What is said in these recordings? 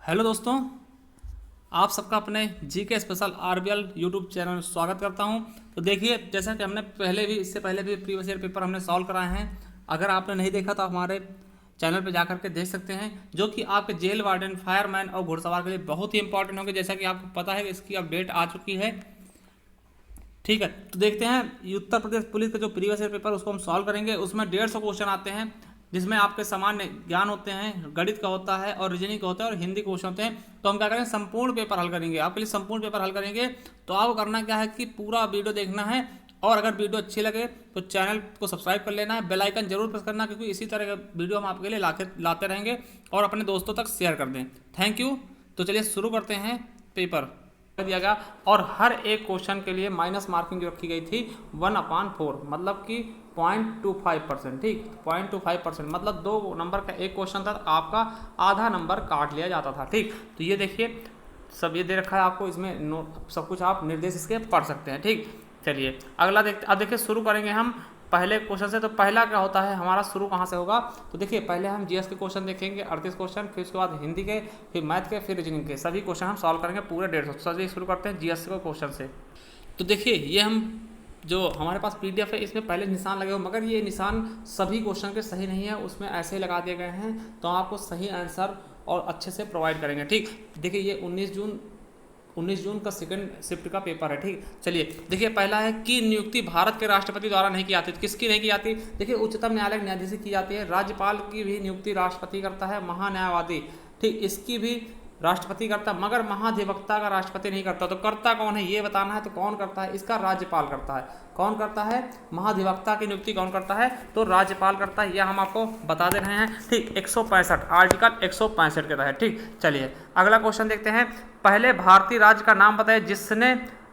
Hello दोस्तों, आप सबका अपने जी के स्पेशल आरबीएल यूट्यूब चैनल में स्वागत करता हूं। तो देखिए, जैसा कि हमने इससे पहले भी प्रीवियस ईयर पेपर हमने सॉल्व कराए हैं। अगर आपने नहीं देखा तो हमारे चैनल पर जाकर के देख सकते हैं, जो कि आपके जेल वार्डन, फायरमैन और घुड़सवार के लिए बहुत ही इंपॉर्टेंट होंगे। जैसा कि आपको पता है कि इसकी अपडेट आ चुकी है। ठीक है, तो देखते हैं उत्तर प्रदेश पुलिस का जो प्रीवियस ईयर पेपर उसको हम सॉल्व करेंगे। उसमें 150 क्वेश्चन आते हैं, जिसमें आपके सामान्य ज्ञान होते हैं, गणित का होता है और रीजनिंग का होता है और हिंदी क्वेश्चन होते हैं। तो हम क्या करेंगे, संपूर्ण पेपर हल करेंगे। आपके लिए संपूर्ण पेपर हल करेंगे। तो आपको करना क्या है कि पूरा वीडियो देखना है, और अगर वीडियो अच्छी लगे तो चैनल को सब्सक्राइब कर लेना है, बेल आइकन जरूर प्रेस करना, क्योंकि इसी तरह का वीडियो हम आपके लिए लाते रहेंगे और अपने दोस्तों तक शेयर कर दें। Thank you. तो चलिए शुरू करते हैं पेपर। दिया गया और हर एक क्वेश्चन के लिए माइनस मार्किंग जो रखी गई थी 1/4, मतलब कि 0.25%। ठीक, 0.25% मतलब 2 नंबर का एक क्वेश्चन था, आपका आधा नंबर काट लिया जाता था। ठीक, तो ये देखिए सब ये दे रखा है आपको, इसमें नोट सब कुछ आप निर्देश इसके पढ़ सकते हैं। ठीक, चलिए अगला देखते। अब देखिए शुरू करेंगे हम पहले क्वेश्चन से। तो पहला क्या होता है हमारा, शुरू कहाँ से होगा? तो देखिए पहले हम जीएस के क्वेश्चन देखेंगे, 38 क्वेश्चन, फिर उसके बाद हिंदी के, फिर मैथ के, फिर रीजनिंग के। सभी क्वेश्चन हम सॉल्व करेंगे पूरे 150। चलिए शुरू करते हैं जीएस के क्वेश्चन से। तो देखिए ये हम जो हमारे पास पीडीएफ है, इसमें पहले निशान लगे हो, मगर ये निशान सभी क्वेश्चन के सही नहीं है, उसमें ऐसे ही लगा दिए गए हैं। तो आपको सही आंसर और अच्छे से प्रोवाइड करेंगे। ठीक, देखिए ये 19 जून का सेकंड शिफ्ट का पेपर है। ठीक, चलिए देखिए पहला है कि नियुक्ति भारत के राष्ट्रपति द्वारा नहीं की जाती। तो किसकी नहीं की जाती? देखिए उच्चतम न्यायालय के न्यायाधीश की जाती है, राज्यपाल की भी नियुक्ति राष्ट्रपति करता है, महान्यायवादी, ठीक, इसकी भी राष्ट्रपति करता, मगर महाधिवक्ता का राष्ट्रपति नहीं करता। तो करता कौन है ये बताना है। तो कौन करता है? इसका राज्यपाल करता है। कौन करता है? महाधिवक्ता की नियुक्ति कौन करता है? तो राज्यपाल करता है। यह हम आपको बता दे रहे हैं। ठीक, 165 आर्टिकल 165 के तहत। ठीक, चलिए अगला क्वेश्चन देखते हैं। पहले भारतीय राज्य का नाम बताइए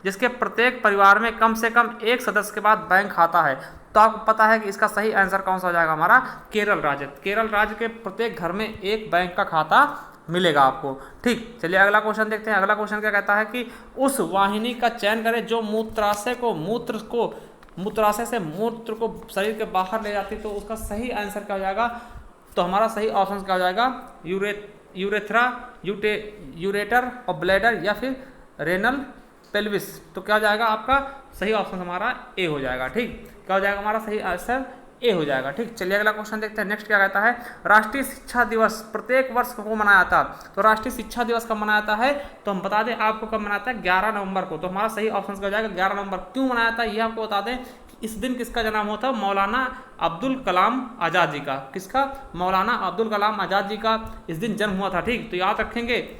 जिसके प्रत्येक परिवार में कम से कम एक सदस्य के बाद बैंक खाता है। तो आपको पता है कि इसका सही आंसर कौन सा हो जाएगा हमारा? केरल राज्य। केरल राज्य के प्रत्येक घर में एक बैंक का खाता मिलेगा आपको। ठीक, चलिए अगला क्वेश्चन देखते हैं। अगला क्वेश्चन क्या कहता है कि उस वाहिनी का चयन करें जो मूत्राशय से मूत्र को शरीर के बाहर ले जाती। तो उसका सही आंसर क्या हो जाएगा? तो हमारा सही ऑप्शन क्या हो जाएगा? यूरेथ्रा, यूरेटर और ब्लैडर, या फिर रेनल पेल्विस। तो क्या हो जाएगा आपका सही ऑप्शन? हमारा ए हो जाएगा। ठीक, क्या हो जाएगा हमारा सही आंसर? ए हो जाएगा। ठीक, चलिए अगला क्वेश्चन देखते हैं। नेक्स्ट क्या कहता है? राष्ट्रीय शिक्षा दिवस प्रत्येक वर्ष को मनाया जाता। तो राष्ट्रीय शिक्षा दिवस कब मनाया जाता है? तो हम बता दें आपको कब मनाता है, 11 नवंबर को। तो हमारा सही ऑप्शन क्या हो जाएगा? 11 नवंबर। क्यों मनाया था ये आपको बता दें। इस दिन किसका जन्म हुआ था? मौलाना अब्दुल कलाम आज़ाद जी का। किसका? मौलाना अब्दुल कलाम आज़ाद जी का इस दिन जन्म हुआ था। ठीक, तो याद रखेंगे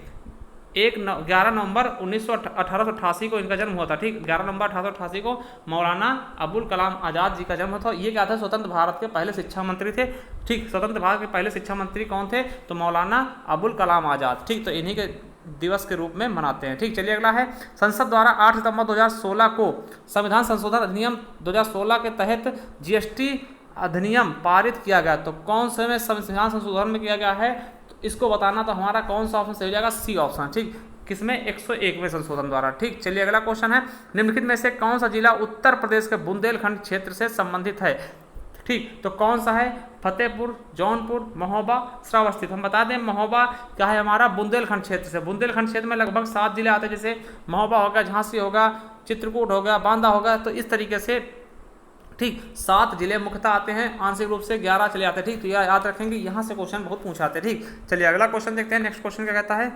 11 नवंबर 1888 को इनका जन्म हुआ था। ठीक, 11 नवंबर 1888 को मौलाना अबुल कलाम आज़ाद जी का जन्म हुआ था। ये क्या था? स्वतंत्र भारत के पहले शिक्षा मंत्री थे। ठीक, स्वतंत्र भारत के पहले शिक्षा मंत्री कौन थे? तो मौलाना अबुल कलाम आज़ाद। ठीक, तो इन्हीं के दिवस के रूप में मनाते हैं। ठीक, चलिए अगला है। संसद द्वारा 8 सितंबर 2016 को संविधान संशोधन अधिनियम 2016 के तहत जीएसटी अधिनियम पारित किया गया। तो कौन से में संविधान संशोधन में किया गया है? इसको बताना। तो हमारा कौन सा ऑप्शन सही हो जाएगा? C option. ठीक, किसमें? 101वें संशोधन द्वारा। ठीक, चलिए अगला क्वेश्चन है। निम्नलिखित में से कौन सा जिला उत्तर प्रदेश के बुंदेलखंड क्षेत्र से संबंधित है? ठीक, तो कौन सा है? फतेहपुर, जौनपुर, महोबा, श्रावस्ती। हम बता दें महोबा क्या है हमारा? बुंदेलखंड क्षेत्र से। बुंदेलखंड क्षेत्र में लगभग 7 जिले आते हैं, जैसे महोबा हो गया, झांसी होगा, चित्रकूट हो गया, बांदा होगा। तो इस तरीके से ठीक 7 जिले मुख्यतः आते हैं, आंशिक रूप से 11 चले आते हैं। ठीक, तो यह याद रखेंगे, यहाँ से क्वेश्चन बहुत पूछाते हैं। ठीक, चलिए अगला क्वेश्चन देखते हैं। नेक्स्ट क्वेश्चन क्या कहता है?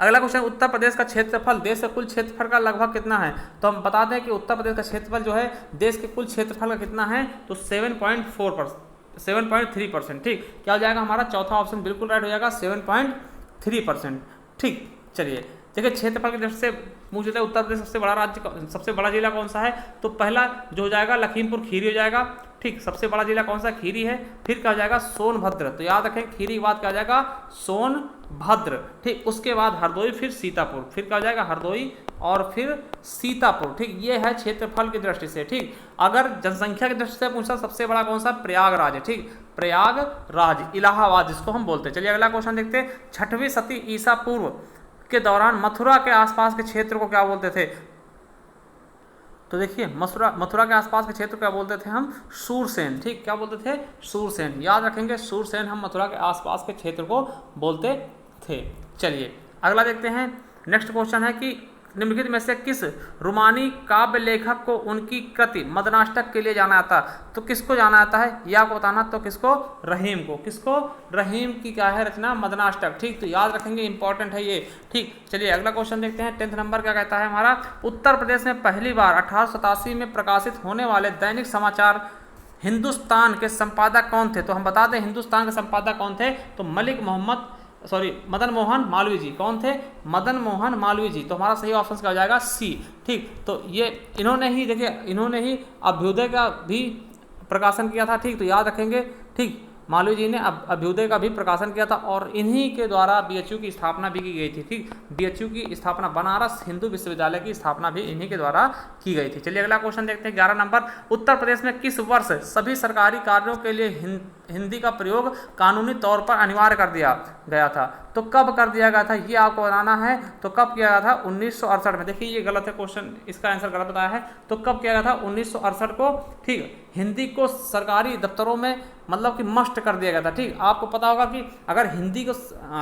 अगला क्वेश्चन, उत्तर प्रदेश का क्षेत्रफल देश के कुल क्षेत्रफल का लगभग कितना है? तो हम बता दें कि उत्तर प्रदेश का क्षेत्रफल जो है देश के कुल क्षेत्रफल का कितना है? तो 7.3%। ठीक, क्या हो जाएगा हमारा? चौथा ऑप्शन बिल्कुल राइट हो जाएगा, 7.3%। ठीक, चलिए देखिए क्षेत्रफल की दृष्टि से पूछ लेते हैं उत्तर प्रदेश सबसे बड़ा जिला कौन सा है? तो पहला जो हो जाएगा लखीमपुर खीरी हो जाएगा। ठीक, सबसे बड़ा जिला कौन सा? खीरी है। फिर क्या हो जाएगा? सोनभद्र। तो याद रखें खीरी के बाद क्या हो जाएगा? सोनभद्र। ठीक, उसके बाद हरदोई, फिर सीतापुर। फिर क्या हो जाएगा? हरदोई और फिर सीतापुर। ठीक, ये है क्षेत्रफल की दृष्टि से। ठीक, अगर जनसंख्या की दृष्टि से पूछा सबसे बड़ा कौन सा? प्रयागराज। ठीक, प्रयागराज, इलाहाबाद जिसको हम बोलते हैं। चलिए अगला क्वेश्चन देखते हैं। 6वीं सदी ईसा पूर्व के दौरान मथुरा के आसपास के क्षेत्र को क्या बोलते थे? तो देखिए मथुरा के आसपास के क्षेत्र क्या बोलते थे हम, सूरसेन। ठीक, क्या बोलते थे, सूरसेन। याद रखेंगे, सूरसेन हम मथुरा के आसपास के क्षेत्र को बोलते थे। चलिए अगला देखते हैं। नेक्स्ट क्वेश्चन है कि निम्नलिखित में से किस रोमानी काव्य लेखक को उनकी कृति मदनाष्टक के लिए जाना जाता है? तो किसको जाना जाता है ये आपको बताना। तो किसको, रहीम को। किसको, रहीम की क्या है रचना, मदनाष्टक। ठीक, तो याद रखेंगे, इंपॉर्टेंट है ये। ठीक, चलिए अगला क्वेश्चन देखते हैं। 10th नंबर क्या कहता है हमारा, उत्तर प्रदेश में पहली बार 1887 में प्रकाशित होने वाले दैनिक समाचार हिंदुस्तान के संपादक कौन थे? तो हम बता दें हिंदुस्तान के संपादक कौन थे, तो मदन मोहन मालवीय जी। कौन थे, मदन मोहन मालवीय जी। तो हमारा सही ऑप्शन क्या हो जाएगा, सी। ठीक, तो ये इन्होंने ही देखिए, इन्होंने ही अभ्युदय का भी प्रकाशन किया था। ठीक, तो याद रखेंगे। ठीक, मालवीय जी ने अभ्युदय का भी प्रकाशन किया था और इन्हीं के द्वारा बीएचयू की स्थापना भी की गई थी। ठीक, बीएचयू की स्थापना, बनारस हिंदू विश्वविद्यालय की स्थापना भी इन्हीं के द्वारा की गई थी। चलिए अगला क्वेश्चन देखते हैं। 11 नंबर, उत्तर प्रदेश में किस वर्ष सभी सरकारी कार्यों के लिए हिंदी का प्रयोग कानूनी तौर पर अनिवार्य कर दिया गया था? तो कब कर दिया गया था ये आपको बताना है। तो कब किया गया था, 1968 में। देखिए ये गलत है क्वेश्चन, इसका आंसर गलत बताया है। तो कब किया गया था, 1968 को। ठीक, हिंदी को सरकारी दफ्तरों में मतलब कि मस्ट कर दिया गया था। ठीक, आपको पता होगा कि अगर हिंदी को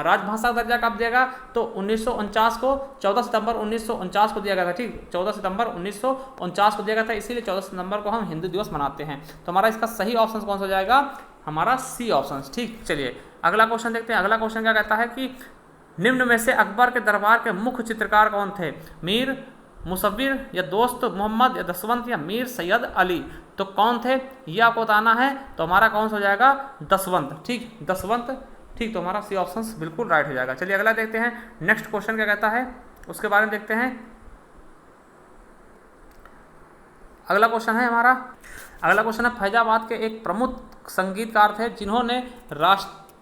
राजभाषा का दर्जा कब देगा, तो 1949 को, 14 सितंबर 1949 को दिया गया था। ठीक, 14 सितंबर 1949 को दिया गया था, इसीलिए 14 सितंबर को हम हिंदी दिवस मनाते हैं। तो हमारा इसका सही ऑप्शन कौन सा हो जाएगा, हमारा सी ऑप्शन। ठीक, चलिए अगला क्वेश्चन देखते हैं। अगला क्वेश्चन क्या कहता है कि निम्न में से अकबर के दरबार के मुख्य चित्रकार कौन थे? मीर मुसव्विर या दोस्त मोहम्मद या दसवंत या मीर सैयद अली? तो कौन थे ये आपको बताना है। तो हमारा कौन सा हो जाएगा, दसवंत। ठीक, दसवंत। ठीक, तो हमारा सी ऑप्शन बिल्कुल राइट हो जाएगा। चलिए अगला देखते हैं। नेक्स्ट क्वेश्चन क्या कहता है उसके बारे में देखते हैं। अगला क्वेश्चन है हमारा, अगला क्वेश्चन है फैजाबाद के एक प्रमुख संगीतकार थे जिन्होंने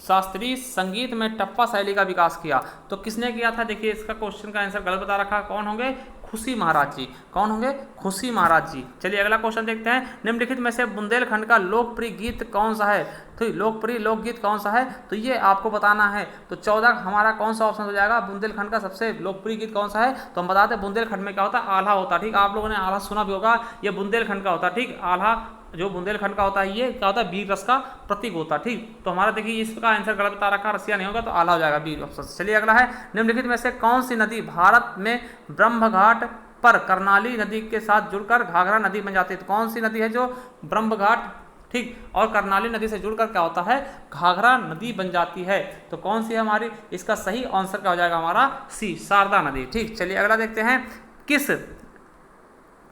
शास्त्रीय संगीत में टप्पा शैली का विकास किया। तो किसने किया था? देखिए इसका क्वेश्चन का आंसर गलत बता रखा। कौन होंगे, खुशी महाराज जी। कौन होंगे, खुशी महाराज जी। चलिए अगला क्वेश्चन देखते हैं। निम्नलिखित में से बुंदेलखंड का लोकप्रिय गीत कौन सा है? तो लोकप्रिय लोकगीत कौन सा है, तो ये आपको बताना है। तो 14 हमारा कौन सा ऑप्शन हो जाएगा, बुंदेलखंड का सबसे लोकप्रिय गीत कौन सा है? तो हम बताते हैं बुंदेलखंड में क्या होता है, आल्हा होता है। ठीक, आप लोगों ने आल्हा सुना भी होगा, ये बुंदेलखंड का होता है। ठीक, आल्हा जो बुंदेलखंड का होता है ये क्या होता है, वीर रस का प्रतीक होता है। ठीक, तो हमारा देखिए इसका आंसर गलत बता रखा, रसिया नहीं होगा तो आला हो जाएगा, बी ऑप्शन। चलिए अगला है, निम्नलिखित में से कौन सी नदी भारत में ब्रह्मघाट पर कर्नाली नदी के साथ जुड़कर घाघरा नदी बन जाती है? तो कौन सी नदी है जो ब्रह्मघाट, ठीक, और कर्नाली नदी से जुड़कर क्या होता है, घाघरा नदी बन जाती है? तो कौन सी है हमारी, इसका सही आंसर क्या हो जाएगा हमारा, सी, शारदा नदी। ठीक, चलिए अगला देखते हैं। किस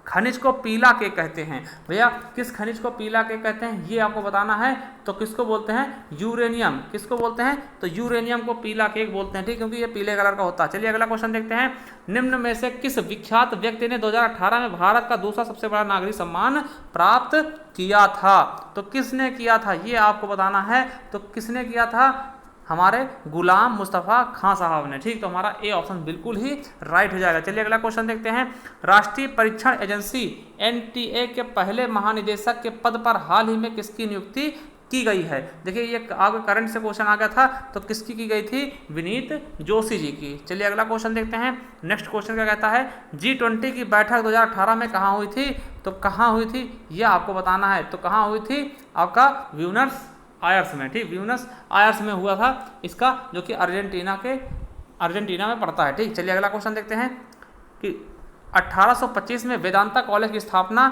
खनिज को पीला के कहते हैं? भैया किस खनिज को पीला के कहते हैं ये आपको बताना है। तो किसको बोलते हैं, यूरेनियम। किसको बोलते हैं, तो यूरेनियम को पीला केक बोलते हैं। ठीक, क्योंकि ये पीले कलर का होता है। चलिए अगला क्वेश्चन देखते हैं। निम्न में से किस विख्यात व्यक्ति ने 2018 में भारत का दूसरा सबसे बड़ा नागरिक सम्मान प्राप्त किया था? तो किसने किया था ये आपको बताना है। तो किसने किया था, हमारे गुलाम मुस्तफ़ा खां साहब ने। ठीक, तो हमारा ए ऑप्शन बिल्कुल ही राइट हो जाएगा। चलिए अगला क्वेश्चन देखते हैं। राष्ट्रीय परीक्षण एजेंसी एनटीए के पहले महानिदेशक के पद पर हाल ही में किसकी नियुक्ति की गई है? देखिए ये आगे करंट से क्वेश्चन आ गया था, तो किसकी की गई थी, विनीत जोशी जी की। चलिए अगला क्वेश्चन देखते हैं। नेक्स्ट क्वेश्चन क्या कहता है, G20 की बैठक 2018 में कहाँ हुई थी? तो कहाँ हुई थी ये आपको बताना है। तो कहाँ हुई थी, आपका ब्यूनस आयर्स में। ठीक, ब्यूनस आयर्स में हुआ था इसका, जो कि अर्जेंटीना में पड़ता है। ठीक, चलिए अगला क्वेश्चन देखते हैं कि 1825 में वेदांता कॉलेज की स्थापना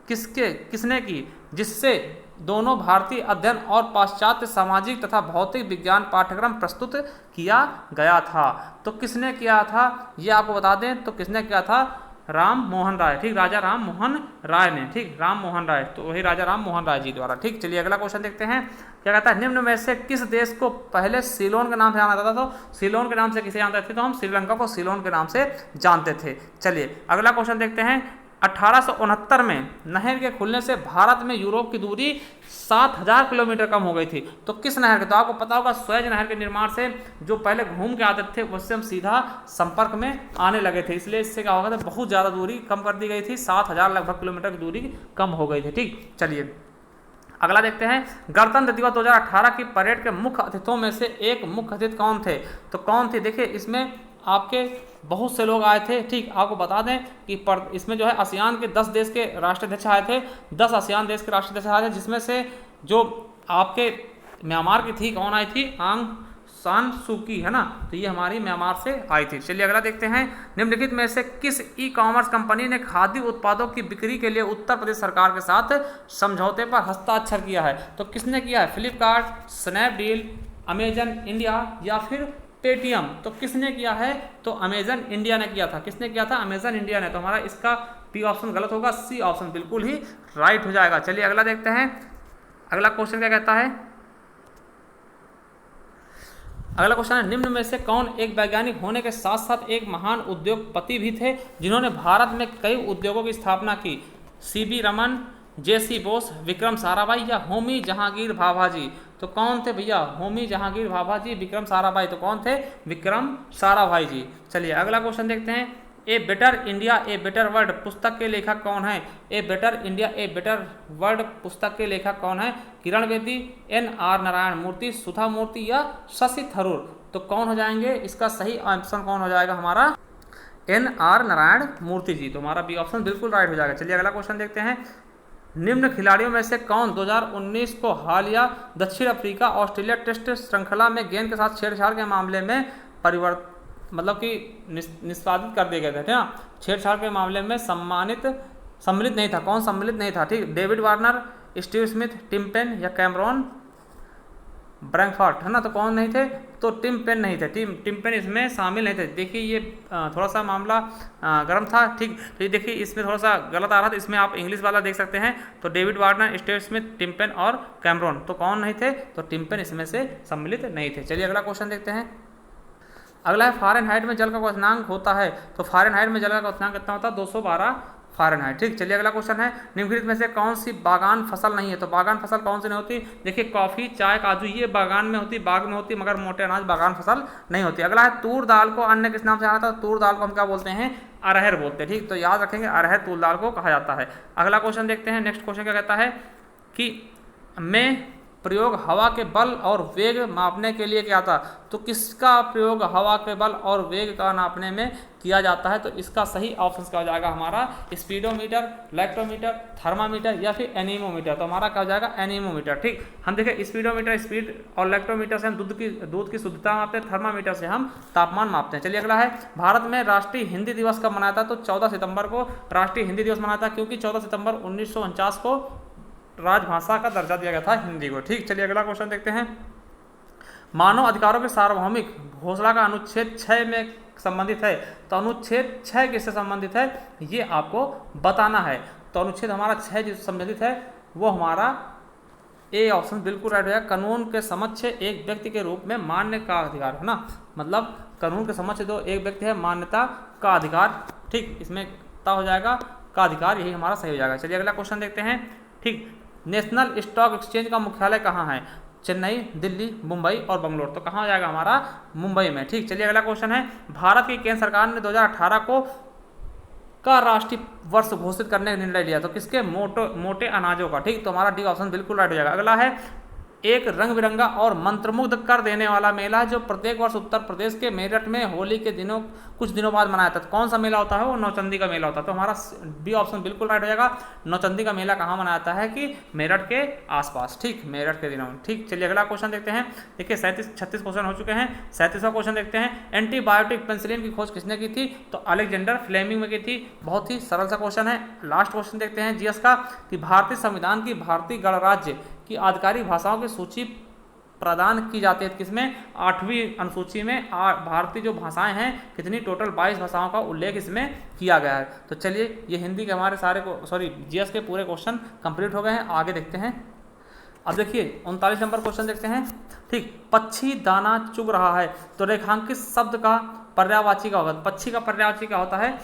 किसने की, जिससे दोनों भारतीय अध्ययन और पाश्चात्य सामाजिक तथा भौतिक विज्ञान पाठ्यक्रम प्रस्तुत किया गया था? तो किसने किया था ये आपको बता दें। तो किसने किया था, राम मोहन राय। ठीक, राजा राम मोहन राय ने। ठीक, राम मोहन राय, तो वही राजा राम मोहन राय जी द्वारा। ठीक, चलिए अगला क्वेश्चन देखते हैं। क्या कहता है, निम्न में से किस देश को पहले सीलोन के नाम से जाना जाता था? तो सीलोन के नाम से किसे जानते थे, तो हम श्रीलंका को सीलोन के नाम से जानते थे। चलिए अगला क्वेश्चन देखते हैं। 1869 में नहर के खुलने से भारत में यूरोप की दूरी 7000 किलोमीटर कम हो गई थी। तो किस नहर के, तो आपको पता होगा स्वेज नहर के निर्माण से जो पहले घूम के आते थे उससे हम सीधा संपर्क में आने लगे थे, इसलिए इससे क्या होगा, बहुत ज़्यादा दूरी कम कर दी गई थी, 7000 लगभग किलोमीटर की दूरी कम हो गई थी। ठीक, चलिए अगला देखते हैं। गणतंत्र दिवस 2018 की परेड के मुख्य अतिथियों में से एक मुख्य अतिथि कौन थे? तो कौन थे, देखिए इसमें आपके बहुत से लोग आए थे। ठीक, आपको बता दें कि इसमें जो है आसियान के 10 देश के राष्ट्राध्यक्ष आए थे, 10 आसियान देश के राष्ट्राध्यक्ष आए थे, जिसमें से जो आपके म्यांमार की थी, कौन आई थी, आंग सान सूकी, है ना, तो ये हमारी म्यांमार से आई थी। चलिए अगला देखते हैं, निम्नलिखित में से किस ई कॉमर्स कंपनी ने खाद्य उत्पादों की बिक्री के लिए उत्तर प्रदेश सरकार के साथ समझौते पर हस्ताक्षर किया है? तो किसने किया है? फ्लिपकार्ट, स्नैपडील, अमेजन इंडिया या फिर पेटीएम? तो किसने किया है? तो अमेजन इंडिया ने किया था। किसने किया था? अमेजन इंडिया ने। तो हमारा इसका बी ऑप्शन गलत होगा, सी ऑप्शन बिल्कुल ही राइट हो जाएगा। चलिए अगला देखते हैं, अगला क्वेश्चन क्या कहता है? अगला क्वेश्चन है, निम्न में से कौन एक वैज्ञानिक होने के साथ साथ एक महान उद्योगपति भी थे जिन्होंने भारत में कई उद्योगों की स्थापना की? सीवी रमन, जेसी बोस, विक्रम साराभाई या होमी जहांगीर भाभाजी? तो कौन थे भैया? होमी जहांगीर भाभाजी, विक्रम साराभाई। तो कौन थे? विक्रम साराभाई जी। चलिए अगला क्वेश्चन देखते हैं, a better India a better world पुस्तक के लेखक कौन है? A better India a better world पुस्तक के लेखक कौन है? किरण बेदी, NR नारायण मूर्ति, सुधा मूर्ति या शशि थरूर? तो कौन हो जाएंगे? इसका सही ऑप्शन कौन हो जाएगा हमारा? NR नारायण मूर्ति जी। तो हमारा बी ऑप्शन बिल्कुल राइट हो जाएगा। चलिए अगला क्वेश्चन देखते हैं, निम्न खिलाड़ियों में से कौन 2019 को हालिया दक्षिण अफ्रीका ऑस्ट्रेलिया टेस्ट श्रृंखला में गेंद के साथ छेड़छाड़ के मामले में मतलब कि निष्पादित कर दिए गए थे, ना? छेड़छाड़ के मामले में सम्मिलित नहीं था। कौन सम्मिलित नहीं था? ठीक, David Warner, Steve Smith, Tim Paine या कैमरॉन ब्रैंकफर्ट, है ना? तो कौन नहीं थे? तो टिम पेन नहीं थे। टिम पेन इसमें शामिल नहीं थे। देखिए ये थोड़ा सा मामला गर्म था। ठीक, तो ये देखिए इसमें थोड़ा सा गलत आ रहा था, इसमें आप इंग्लिश वाला देख सकते हैं। तो David Warner, Steve Smith, Tim Paine और कैमरॉन, तो कौन नहीं थे? तो टिम पेन इसमें से सम्मिलित नहीं थे। चलिए अगला क्वेश्चन देखते हैं, अगला है, फारेनहाइट में जल का क्वथनांक होता है? तो फारेनहाइट में जल का क्वथनांक कितना होता है? 212 फारेनहाइट। ठीक, चलिए अगला क्वेश्चन है, निम्नलिखित में से कौन सी बागान फसल नहीं है? तो बागान फसल कौन सी नहीं होती? देखिए कॉफी, चाय, काजू, ये बागान में होती, बाग में होती, मगर मोटे अनाज बागान फसल नहीं होती। अगला है, तूर दाल को अन्य किस नाम से जाना था? तूर दाल को हम क्या बोलते हैं? अरहर बोलते हैं। ठीक, तो याद रखेंगे अरहर तूर दाल को कहा जाता है। अगला क्वेश्चन देखते हैं, नेक्स्ट क्वेश्चन क्या कहता है कि मैं प्रयोग हवा के बल और वेग मापने के लिए क्या था? तो किसका प्रयोग हवा के बल और वेग का नापने में किया जाता है? तो इसका सही ऑप्शन क्या हो जाएगा हमारा? स्पीडोमीटर, लैक्टोमीटर, थर्मामीटर या फिर एनीमोमीटर? तो हमारा क्या हो जाएगा? एनीमोमीटर। ठीक, हम देखें स्पीडोमीटर, स्पीड और लैक्टोमीटर से हम दूध की शुद्धता मापते हैं, थर्मामीटर से हम तापमान मापते हैं। चलिए अगला है, भारत में राष्ट्रीय हिंदी दिवस कब मनाया था? तो 14 सितंबर को राष्ट्रीय हिंदी दिवस मनाया था, क्योंकि 14 सितंबर 1949 को राजभाषा का दर्जा दिया गया था हिंदी को। ठीक, चलिए अगला क्वेश्चन देखते हैं, मानव अधिकारों के सार्वभौमिक घोषणा का अनुच्छेद 6 में संबंधित है? तो अनुच्छेद 6 किससे संबंधित है? ये आपको बताना है। तो अनुच्छेद हमारा 6 जिससे संबंधित है वो हमारा ए ऑप्शन बिल्कुल राइट हो जाएगा। कानून के समक्ष एक व्यक्ति के रूप में मान्य का अधिकार, है ना? मतलब कानून के समक्ष जो एक व्यक्ति है, मान्यता का अधिकार। ठीक, इसमें ता हो जाएगा का अधिकार, यही हमारा सही हो जाएगा। चलिए अगला क्वेश्चन देखते हैं। ठीक, नेशनल स्टॉक एक्सचेंज का मुख्यालय कहाँ है? चेन्नई, दिल्ली, मुंबई और बंगलोर? तो कहाँ हो जाएगा हमारा? मुंबई में। ठीक, चलिए अगला क्वेश्चन है, भारत की केंद्र सरकार ने 2018 को का राष्ट्रीय वर्ष घोषित करने का निर्णय लिया? तो किसके? मोटे अनाजों का। ठीक, तो हमारा डी ऑप्शन बिल्कुल राइट हो जाएगा। अगला है, एक रंग बिरंगा और मंत्रमुग्ध कर देने वाला मेला जो प्रत्येक वर्ष उत्तर प्रदेश के मेरठ में होली के दिनों कुछ दिनों बाद मनाया था। तो कौन सा मेला होता है? वो नौचंदी का मेला होता है। तो हमारा बी ऑप्शन बिल्कुल राइट हो जाएगा। नौचंदी का मेला कहाँ मनाया जाता है? कि मेरठ के आसपास। ठीक, मेरठ के दिनों में। ठीक, चलिए अगला क्वेश्चन देखते हैं। देखिए 36 क्वेश्चन हो चुके हैं। 37वां क्वेश्चन देखते हैं, एंटीबायोटिक पेनिसिलिन की खोज किसने की थी? तो अलेक्जेंडर फ्लेमिंग में की थी। बहुत ही सरल सा क्वेश्चन है। लास्ट क्वेश्चन देखते हैं जीएस का, कि भारतीय संविधान की भारतीय गणराज्य की आधिकारिक भाषाओं की सूची प्रदान की जाती है किसमें? 8वीं अनुसूची में। भारतीय जो भाषाएं हैं कितनी? टोटल 22 भाषाओं का उल्लेख इसमें किया गया है। तो चलिए ये हिंदी के हमारे सारे जीएस के पूरे क्वेश्चन कंप्लीट हो गए हैं। आगे देखते हैं। अब देखिए 39 नंबर क्वेश्चन देखते हैं। ठीक, पक्षी दाना चुग रहा है, तो रेखांकित शब्द का पर्यायवाची क्या होगा? पक्षी का पर्यायवाची क्या होता है?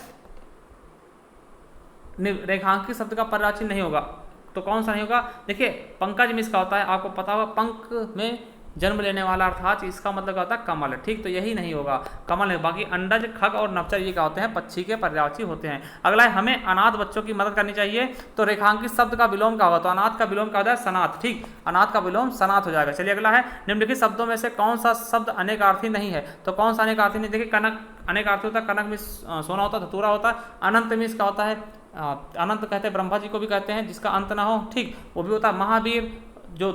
रेखांकित शब्द का पर्यायवाची नहीं होगा। तो कौन सा नहीं होगा? देखिए पंकज मिश्र का होता है, आपको पता होगा। पंख में जन्म लेने वाला, अर्थात इसका मतलब क्या होता है कमल, ठीक। तो यही नहीं होगा, कमल नहीं। बाकी अंडज, खग और नवचर ये क्या होते हैं, पक्षी के पर्यायवाची होते हैं। अगला है हमें अनाथ बच्चों की मदद करनी चाहिए, तो रेखांकित शब्द का विलोम क्या होगा, तो अनाथ का विलोम क्या होता है, सनाथ, ठीक। अनाथ का विलोम सनाथ हो जाएगा। चलिए अगला है निम्नलिखित शब्दों में से कौन सा शब्द अनेकार्थी नहीं है, तो कौन सा अनेकार्थी नहीं, देखिए कनक अनेकार्थी होता है, कनक में सोना होता है, धतूरा होता है। अनंत में इसका होता है, अनंत कहते हैं ब्रह्मा जी को भी कहते हैं जिसका अंत ना हो, ठीक, वो भी होता है। महावीर जो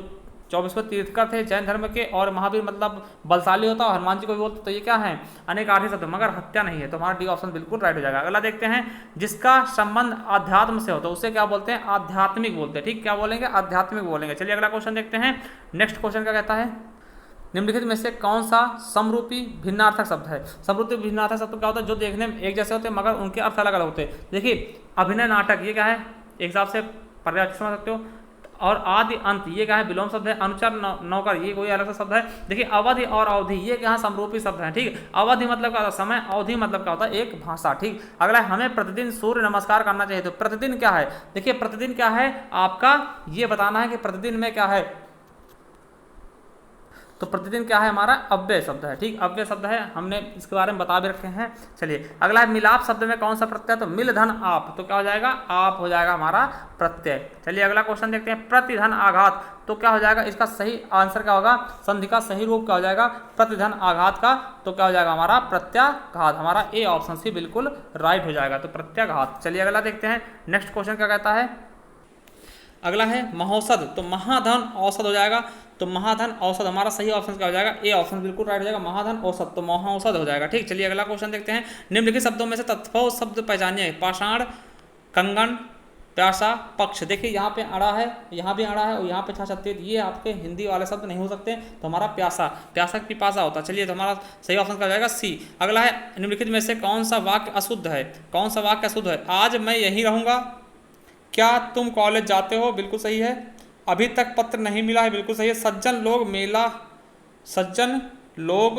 24वें तीर्थकर थे जैन धर्म के, और महावीर मतलब बलशाली होता है, और हनुमान जी को भी बोलते, तो ये क्या है, अनेकार्थी शब्द, मगर हत्या नहीं है, तो हमारा डी ऑप्शन बिल्कुल राइट हो जाएगा। अगला देखते हैं जिसका संबंध आध्यात्म से हो, तो उसे क्या बोलते हैं, आध्यात्मिक बोलते हैं, ठीक। क्या बोलेंगे, आध्यात्मिक बोलेंगे। चलिए अगला क्वेश्चन देखते हैं। नेक्स्ट क्वेश्चन क्या कहता है, निम्नलिखित में से कौन सा समरूपी भिन्नार्थक शब्द है। समरूपी भिन्नार्थक शब्द क्या होता है, जो देखने में एक जैसे होते हैं मगर उनके अर्थ अलग अलग होते हैं। देखिए अभिनय, नाटक, ये क्या है, एक हिसाब से पर्यायवाची समझ सकते हो। और आदि, अंत, ये क्या है, विलोम शब्द है। अनुचर, नौकर, ये कोई अलग सा शब्द है। देखिए अवधि और अवधि, ये क्या है, समरूपी शब्द है, ठीक। अवधि मतलब क्या होता है, समय, अवधि मतलब क्या होता है, एक भाषा, ठीक। अगला है हमें प्रतिदिन सूर्य नमस्कार करना चाहिए, तो प्रतिदिन क्या है, देखिए प्रतिदिन क्या है आपका, ये बताना है कि प्रतिदिन में क्या है, तो प्रतिदिन क्या है हमारा, अव्यय शब्द है, ठीक। अव्यय शब्द है, हमने इसके बारे में बता भी रखे हैं। चलिए अगला है मिलाप शब्द में कौन सा प्रत्यय, तो मिल धन आप, तो क्या हो जाएगा, आप हो जाएगा हमारा प्रत्यय। चलिए अगला क्वेश्चन देखते हैं। प्रतिधन आघात, तो क्या हो जाएगा, इसका सही आंसर क्या होगा, संधि का सही रूप क्या हो जाएगा, प्रतिधन आघात का, तो क्या हो जाएगा हमारा प्रत्याघात। हमारा ए ऑप्शन सी बिल्कुल राइट हो जाएगा, तो प्रत्याघात। चलिए अगला देखते हैं। नेक्स्ट क्वेश्चन क्या कहता है, अगला है महौषध, तो महाधन औषध हो जाएगा, तो महाधन औषध हमारा सही ऑप्शन क्या हो जाएगा, ए ऑप्शन बिल्कुल राइट हो जाएगा, महाधन औषध, तो महाऔषध हो जाएगा, ठीक। चलिए अगला क्वेश्चन देखते हैं। निम्नलिखित शब्दों में से तत्व शब्द पहचानिए। पाषाण, कंगन, प्यासा, पक्ष। देखिए यहाँ पे अड़ा है, यहाँ भी अड़ा है, और यहाँ पे छाछत्ती, ये आपके हिंदी वाले शब्द नहीं हो सकते, तो हमारा प्यासा, प्यासा पिपासा होता है। चलिए तो हमारा सही ऑप्शन क्या हो जाएगा, सी। अगला है निम्नलिखित में से कौन सा वाक्य अशुद्ध है, कौन सा वाक्य अशुद्ध है। आज मैं यहीं रहूँगा, क्या तुम कॉलेज जाते हो, बिल्कुल सही है। अभी तक पत्र नहीं मिला है, बिल्कुल सही है। सज्जन लोग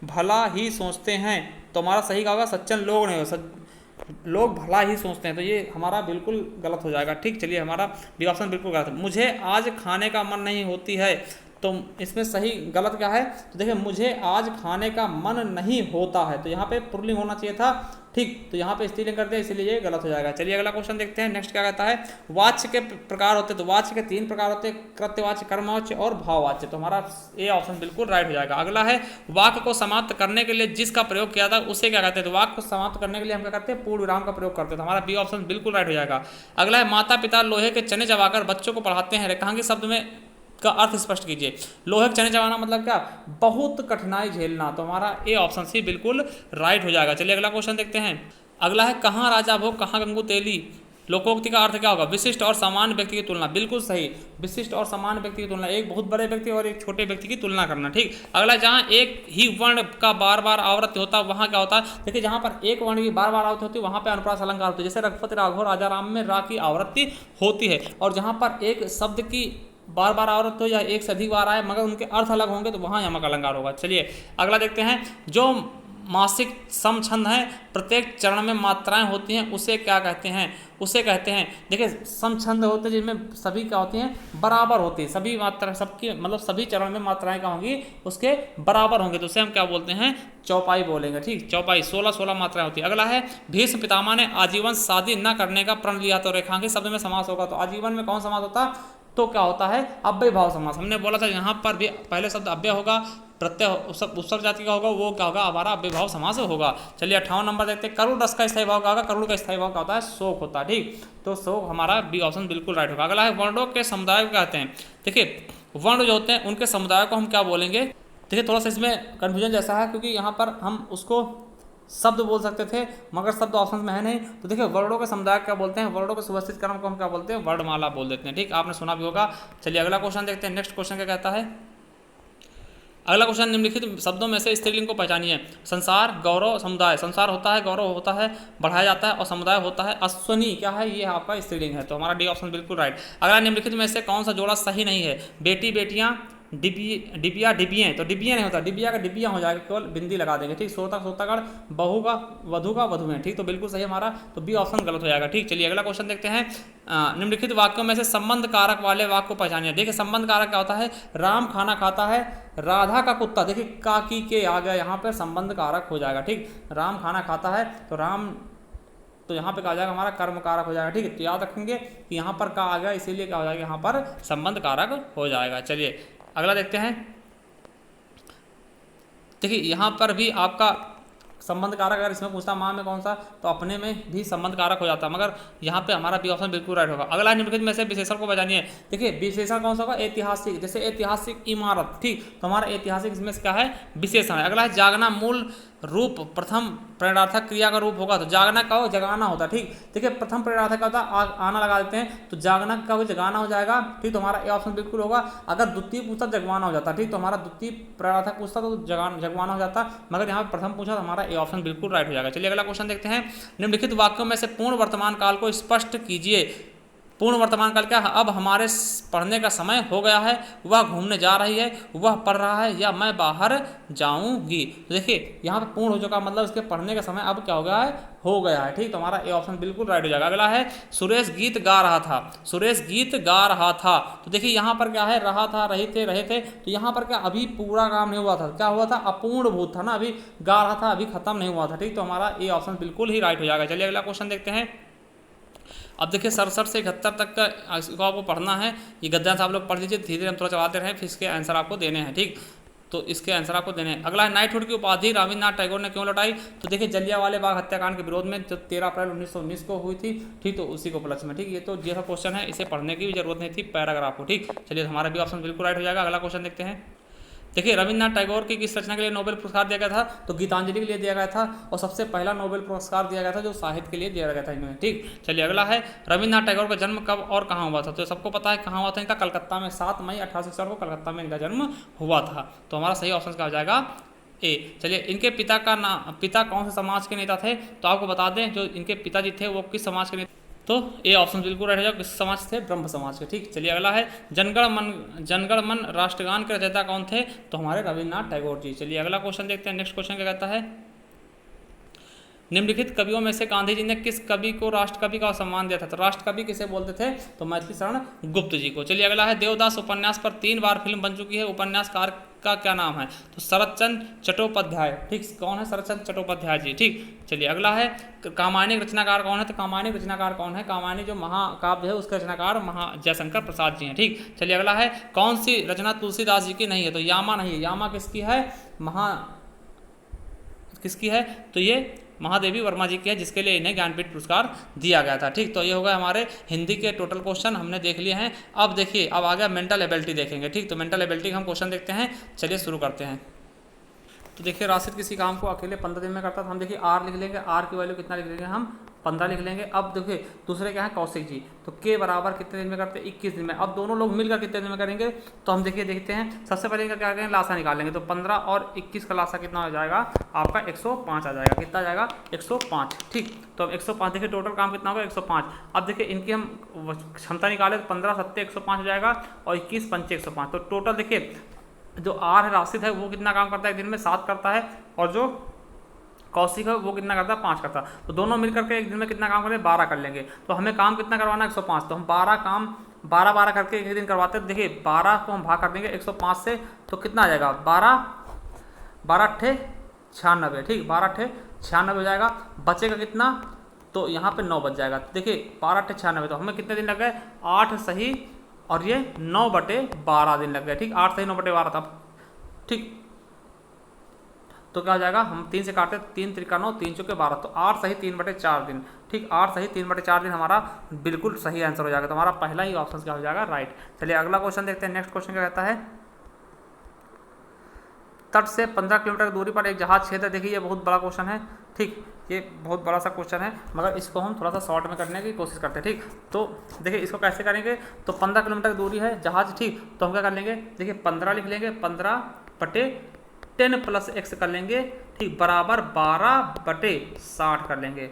भला ही सोचते हैं, तो हमारा सही क्या होगा, सज्जन लोग नहीं हो, लोग भला ही सोचते हैं, तो ये हमारा बिल्कुल गलत हो जाएगा, ठीक। चलिए हमारा बी ऑप्शन बिल्कुल गलत है। मुझे आज खाने का मन नहीं होती है, तो इसमें सही गलत क्या है, तो देखिए मुझे आज खाने का मन नहीं होता है, तो यहाँ पे पुल्लिंग होना चाहिए था, ठीक। तो यहाँ पे स्त्रीलिंग कर दिया, इसलिए ये गलत हो जाएगा। चलिए अगला क्वेश्चन देखते हैं। नेक्स्ट क्या कहता है, वाच्य के प्रकार होते हैं, तो वाच्य के 3 प्रकार होते हैं, कृत्यवाच्य, कर्मवाच्य और भाववाच्य, तो हमारा ए ऑप्शन बिल्कुल राइट हो जाएगा। अगला है वाक्य को समाप्त करने के लिए जिसका प्रयोग किया था उसे क्या कहते हैं, तो वाक्य को समाप्त करने के लिए हम क्या करते हैं, पूर्ण विराम का प्रयोग करते हैं, तो हमारा बी ऑप्शन बिल्कुल राइट हो जाएगा। अगला है माता पिता लोहे के चने चबाकर बच्चों को पढ़ाते हैं, रेखांकित शब्द में का अर्थ स्पष्ट कीजिए। लोहे के चने चबाना मतलब क्या, बहुत कठिनाई झेलना, तो हमारा ए ऑप्शन सी बिल्कुल राइट हो जाएगा। चलिए अगला क्वेश्चन देखते हैं। अगला है कहाँ राजा भोग कहाँ गंगू तेली, लोकोक्ति का अर्थ क्या होगा, विशिष्ट और सामान्य व्यक्ति की तुलना, बिल्कुल सही। विशिष्ट और सामान्य व्यक्ति की तुलना, एक बहुत बड़े व्यक्ति और एक छोटे व्यक्ति की तुलना करना, ठीक। अगला जहाँ एक ही वर्ण का बार बार आवृत्ति होता है वहाँ क्या होता है, देखिए जहाँ पर एक वर्ण की बार बार आवृत्ति होती है वहाँ पे अनुप्रास अलंकार होती है, जैसे रघुपति राघव राजा राम में रा की आवृत्ति होती है, और जहाँ पर एक शब्द की बार बार आवृत्ति हो या एक से अधिक बार आए मगर उनके अर्थ अलग होंगे तो वहाँ यमक अलंकार होगा। चलिए अगला देखते हैं। जो मासिक समछंद है, प्रत्येक चरण में मात्राएं होती हैं, उसे क्या कहते हैं, उसे कहते हैं, देखिए समछंद होते हैं जिनमें सभी क्या होती हैं, बराबर होती है, सभी मात्रा सबकी मतलब सभी चरण में मात्राएं क्या होंगी, उसके बराबर होंगे, तो उसे हम क्या बोलते हैं, चौपाई बोलेंगे, ठीक। चौपाई 16 मात्राएं होती है। अगला है भीष्म पितामह ने आजीवन शादी न करने का प्रण लिया, तो रेखांकित शब्द में समास होगा, तो आजीवन में कौन समास होता, तो क्या होता है, अव्यय भाव समास। हमने बोला था यहाँ पर भी पहले शब्द अव्यय होगा, प्रत्यय उपसर्ग जाति का होगा, वो क्या होगा, हमारा अव्यय भाव समास होगा। चलिए 58 नंबर देखते हैं। करुण रस का स्थायी भाव क्या होगा, करुण का स्थायी भाव क्या होता है, शोक होता है, ठीक। तो शोक हमारा बी ऑप्शन बिल्कुल राइट होगा। अगला है वर्णों के समुदाय को कहते हैं। देखिए वर्ण जो होते हैं उनके समुदाय को हम क्या बोलेंगे, देखिए थोड़ा सा इसमें कन्फ्यूजन जैसा है क्योंकि यहाँ पर हम उसको शब्द बोल सकते थे मगर शब्द ऑप्शन में है नहीं, तो देखिए वर्णों के समुदाय क्या बोलते हैं, वर्णों के सुव्यवस्थित क्रम को हम क्या बोलते हैं, वर्णमाला बोल देते हैं, ठीक। आपने सुना भी होगा। चलिए अगला क्वेश्चन देखते हैं। नेक्स्ट क्वेश्चन क्या कहता है, अगला क्वेश्चन निम्नलिखित शब्दों में से स्त्रीलिंग को पहचानिए। संसार, गौरव, समुदाय। संसार होता है, गौरव होता है, बढ़ाया जाता है, और समुदाय होता है अश्वनी, क्या है, ये आपका स्त्रीलिंग है, तो हमारा डी ऑप्शन बिल्कुल राइट। अगला निम्नलिखित में से कौन सा जोड़ा सही नहीं है, बेटी बेटियां, डिबिया डिबिया, तो डिबिया नहीं होता, डिबिया का डिबिया हो जाएगा, केवल बिंदी लगा देंगे। ठीक, सोता सोतागढ़, बहू का वधु है। ठीक, तो बिल्कुल सही हमारा, तो बी ऑप्शन गलत हो जाएगा। ठीक, चलिए अगला क्वेश्चन देखते हैं। निम्नलिखित वाक्यों में से संबंध कारक वाले वाक्य को पहचानिए। देखिए संबंध कारक क्या होता है, राम खाना खाता है, राधा का कुत्ता, देखिए का की के आ गया यहाँ पर, संबंध कारक हो जाएगा। ठीक, राम खाना खाता है तो राम, तो यहाँ पे क्या आ जाएगा हमारा कर्म कारक हो जाएगा। ठीक है, तो याद रखेंगे कि यहाँ पर का आ गया, इसीलिए क्या हो जाएगा यहाँ पर संबंध कारक हो जाएगा। चलिए अगला देखते हैं। देखिए यहाँ पर भी आपका संबंध कारक अगर इसमें पूछता माँ में कौन सा, तो अपने में भी संबंध कारक हो जाता, मगर यहाँ पे हमारा बी ऑप्शन बिल्कुल राइट होगा। अगला निम्नलिखित में से विशेषण को पहचानिए। देखिए विशेषण कौन सा होगा, ऐतिहासिक, जैसे ऐतिहासिक इमारत। ठीक, तो हमारा ऐतिहासिक इसमें क्या है, विशेषण है। अगला है जागना, मूल रूप प्रथम प्रेरणार्थक क्रिया का रूप होगा, तो जागना का हो जगाना होता है। ठीक, देखिए प्रथम प्रेरणार्थक का होता है आना लगा देते हैं, तो जागना का हो जगाना हो जाएगा। ठीक, तो हमारा ए ऑप्शन बिल्कुल होगा। अगर द्वितीय पूछता जगवाना हो जाता। ठीक, तो हमारा द्वितीय प्रेरणार्थक पूछता तो जगवाना हो जाता, मगर यहाँ प्रथम पूछा तो हमारा ए ऑप्शन बिल्कुल राइट हो जाएगा। चलिए अगला क्वेश्चन देखते हैं। निम्नलिखित वाक्यों में से पूर्ण वर्तमान काल को स्पष्ट कीजिए। पूर्ण वर्तमान काल क्या है, अब हमारे पढ़ने का समय हो गया है, वह घूमने जा रही है, वह पढ़ रहा है, या मैं बाहर जाऊंगी। तो देखिए यहाँ पे पूर्ण हो चुका, मतलब इसके पढ़ने का समय अब क्या हो गया है, हो गया है। ठीक, तो हमारा ए ऑप्शन बिल्कुल राइट हो जाएगा। अगला है सुरेश गीत गा रहा था, सुरेश गीत गा रहा था, तो देखिए यहाँ पर क्या है, रहा था, रहे थे, तो यहाँ पर क्या अभी पूरा काम नहीं हुआ था, क्या हुआ था, अपूर्णभूत था ना, अभी गा रहा था, अभी खत्म नहीं हुआ था। ठीक, तो हमारा ए ऑप्शन बिल्कुल ही राइट हो जाएगा। चलिए अगला क्वेश्चन देखते हैं। अब देखिए 67 से 71 तक का इसको आपको पढ़ना है, ये गद्दान साहब लोग पढ़ लीजिए, धीरे धीरे हम थोड़ा चलाते रहें, फिर इसके आंसर आपको देने हैं। ठीक, तो इसके आंसर आपको देने हैं। अगला है नाइटहुड की उपाधि रविन्द्रनाथ टैगोर ने क्यों लौटाई, तो देखिए जलियांवाले बाग हत्याकांड के विरोध में जो 13 अप्रैल 1919 को हुई थी। ठीक, तो उसी को उपलक्ष्य में। ठीक, ये तो ये क्वेश्चन है, इसे पढ़ने की भी जरूरत नहीं थी, पैराग्राफ को। ठीक, चलिए हमारा भी ऑप्शन बिल्कुल राइट हो जाएगा। अगला क्वेश्चन देखते हैं। देखिए रविन्द्रनाथ टैगोर की किस रचना के लिए नोबेल पुरस्कार दिया गया था, तो गीतांजलि के लिए दिया गया था, और सबसे पहला नोबेल पुरस्कार दिया गया था जो साहित्य के लिए दिया गया था इन्होंने। ठीक, चलिए अगला है रविन्द्रनाथ टैगोर का जन्म कब और कहाँ हुआ था, तो सबको पता है कहाँ हुआ था इनका, कलकत्ता में 7 मई 1861 को कलकत्ता में इनका जन्म हुआ था। तो हमारा सही ऑप्शन क्या हो जाएगा, ए। चलिए इनके पिता का नाम, पिता कौन से समाज के नेता थे, तो आपको बता दें जो इनके पिताजी थे वो किस समाज के नेता, तो ए ऑप्शन बिल्कुल राइट हो जाएगा। किस समाज थे, ब्रह्म समाज के। ठीक, चलिए अगला है जनगण मन राष्ट्रगान के रचयिता कौन थे, तो हमारे रविन्द्रनाथ टैगोर जी। चलिए अगला क्वेश्चन देखते हैं। नेक्स्ट क्वेश्चन क्या कहता है, निम्नलिखित कवियों में से गांधी जी ने किस कवि को राष्ट्रकवि का सम्मान दिया था, तो राष्ट्रकवि किसे बोलते थे, तो मैथिली शरण गुप्त जी को। चलिए अगला है देवदास उपन्यास पर 3 बार फिल्म बन चुकी है, उपन्यासकार का क्या नाम है, तो शरतचंद्र चट्टोपाध्याय। ठीक, कौन है, शरतचंद्र चट्टोपाध्याय जी। ठीक, चलिए अगला है कामायनी रचनाकार कौन है, तो कामायनी रचनाकार कौन है, कामायनी जो महाकाव्य है उसके रचनाकार जयशंकर प्रसाद जी हैं। ठीक, चलिए अगला है कौन सी रचना तुलसीदास जी की नहीं है, तो यामा नहीं है, यामा किसकी है, किसकी है, तो ये महादेवी वर्मा जी की है, जिसके लिए इन्हें ज्ञानपीठ पुरस्कार दिया गया था। ठीक, तो ये हो गया हमारे हिंदी के टोटल क्वेश्चन हमने देख लिए हैं। अब देखिए अब आ गया मेंटल एबिलिटी देखेंगे। ठीक, तो मेंटल एबिलिटी का हम क्वेश्चन देखते हैं, चलिए शुरू करते हैं। तो देखिए राशिद किसी काम को अकेले 15 दिन में करता था, हम देखिए आर लिख लेंगे, आर की वैल्यू कितना लिख लेंगे हम 15 लिख लेंगे। अब देखिए दूसरे क्या है कौशिक जी, तो के बराबर कितने दिन में करते हैं 21 दिन में। अब दोनों लोग मिलकर कितने दिन में करेंगे, तो हम देखिए देखते हैं। सबसे पहले इनका क्या करेंगे, लासा निकालेंगे, तो 15 और 21 का लासा कितना हो जाएगा आपका 105 आ जाएगा, कितना आ जाएगा 105। ठीक, तो अब 105 देखिए टोटल काम कितना होगा 105। अब देखिए इनकी हम क्षमता निकाले तो 15 7 105 हो जाएगा, और 21 5 105, तो टोटल देखिए जो आर है राशिद है वो कितना काम करता है एक दिन में 7 करता है, और जो कौशिक है वो कितना करता है 5 करता है। तो दोनों मिलकर के एक दिन में कितना काम करेंगे 12 कर लेंगे। तो हमें काम कितना करवाना है 105, तो हम 12 काम 12 करके एक दिन करवाते हैं। देखिए 12 को हम भाग कर देंगे 105 से, तो कितना आ जाएगा 12 अट्ठे 96। ठीक, 12 अट्ठे 96 हो जाएगा, बचेगा कितना, तो यहाँ पे 9 बच जाएगा। देखिए 12 अट्ठे 96, तो हमें कितने दिन लग गए 8 सही और ये 9/12 दिन लग गए। ठीक, 8 सही 9/12 था। ठीक, तो क्या हो जाएगा, हम 3 से काटते 3 त्रिका 9 3 चौके 12, तो 8 सही 3/4 दिन। ठीक, 8 सही 3/4 दिन हमारा बिल्कुल सही आंसर हो जाएगा। तो हमारा पहला ही ऑप्शन क्या हो जाएगा राइट। चलिए अगला क्वेश्चन देखते हैं। नेक्स्ट क्वेश्चन क्या कहता है, तट से 15 किलोमीटर की दूरी पर एक जहाज क्षेत्र। देखिए ये बहुत बड़ा क्वेश्चन है। ठीक, ये बहुत बड़ा सा क्वेश्चन है, मगर इसको हम थोड़ा सा शॉर्ट में करने की कोशिश करते हैं। ठीक, तो देखिए इसको कैसे करेंगे, तो 15 किलोमीटर की दूरी है जहाज। ठीक, तो हम क्या कर लेंगे, देखिए 15 लिख लेंगे, 15/10 + x कर लेंगे। ठीक, बराबर 12/60 कर लेंगे,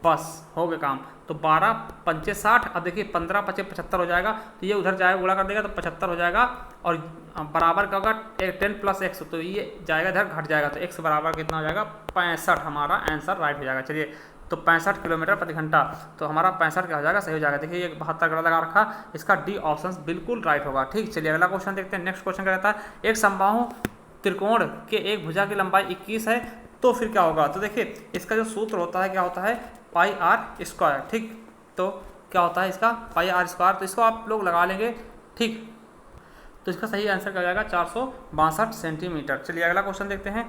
बस हो गया काम। तो 12 पंचे 60, अब देखिए 15 पचे 75 हो जाएगा, तो ये उधर जाएगा गुणा कर देगा तो 75 हो जाएगा, और बराबर का होगा 10 + x, तो ये जाएगा इधर घट जाएगा, तो x बराबर कितना हो जाएगा 65, हमारा आंसर राइट हो जाएगा। चलिए तो 65 किलोमीटर प्रति घंटा, तो हमारा 65 क्या हो जाएगा, सही हो जाएगा। देखिए ये 72 गलत लगा रखा, इसका डी ऑप्शन बिल्कुल राइट होगा। ठीक, चलिए अगला क्वेश्चन देखते हैं। नेक्स्ट क्वेश्चन क्या रहता है, एक समबाहु त्रिकोण के एक भुजा की लंबाई 21 है, तो फिर क्या होगा। तो देखिए इसका जो सूत्र होता है क्या होता है, पाई आर स्क्वायर। ठीक, तो क्या होता है इसका पाई आर स्क्वायर, तो इसको आप लोग लगा लेंगे। ठीक, तो इसका सही आंसर क्या हो जाएगा 462 सेंटीमीटर। चलिए अगला क्वेश्चन देखते हैं।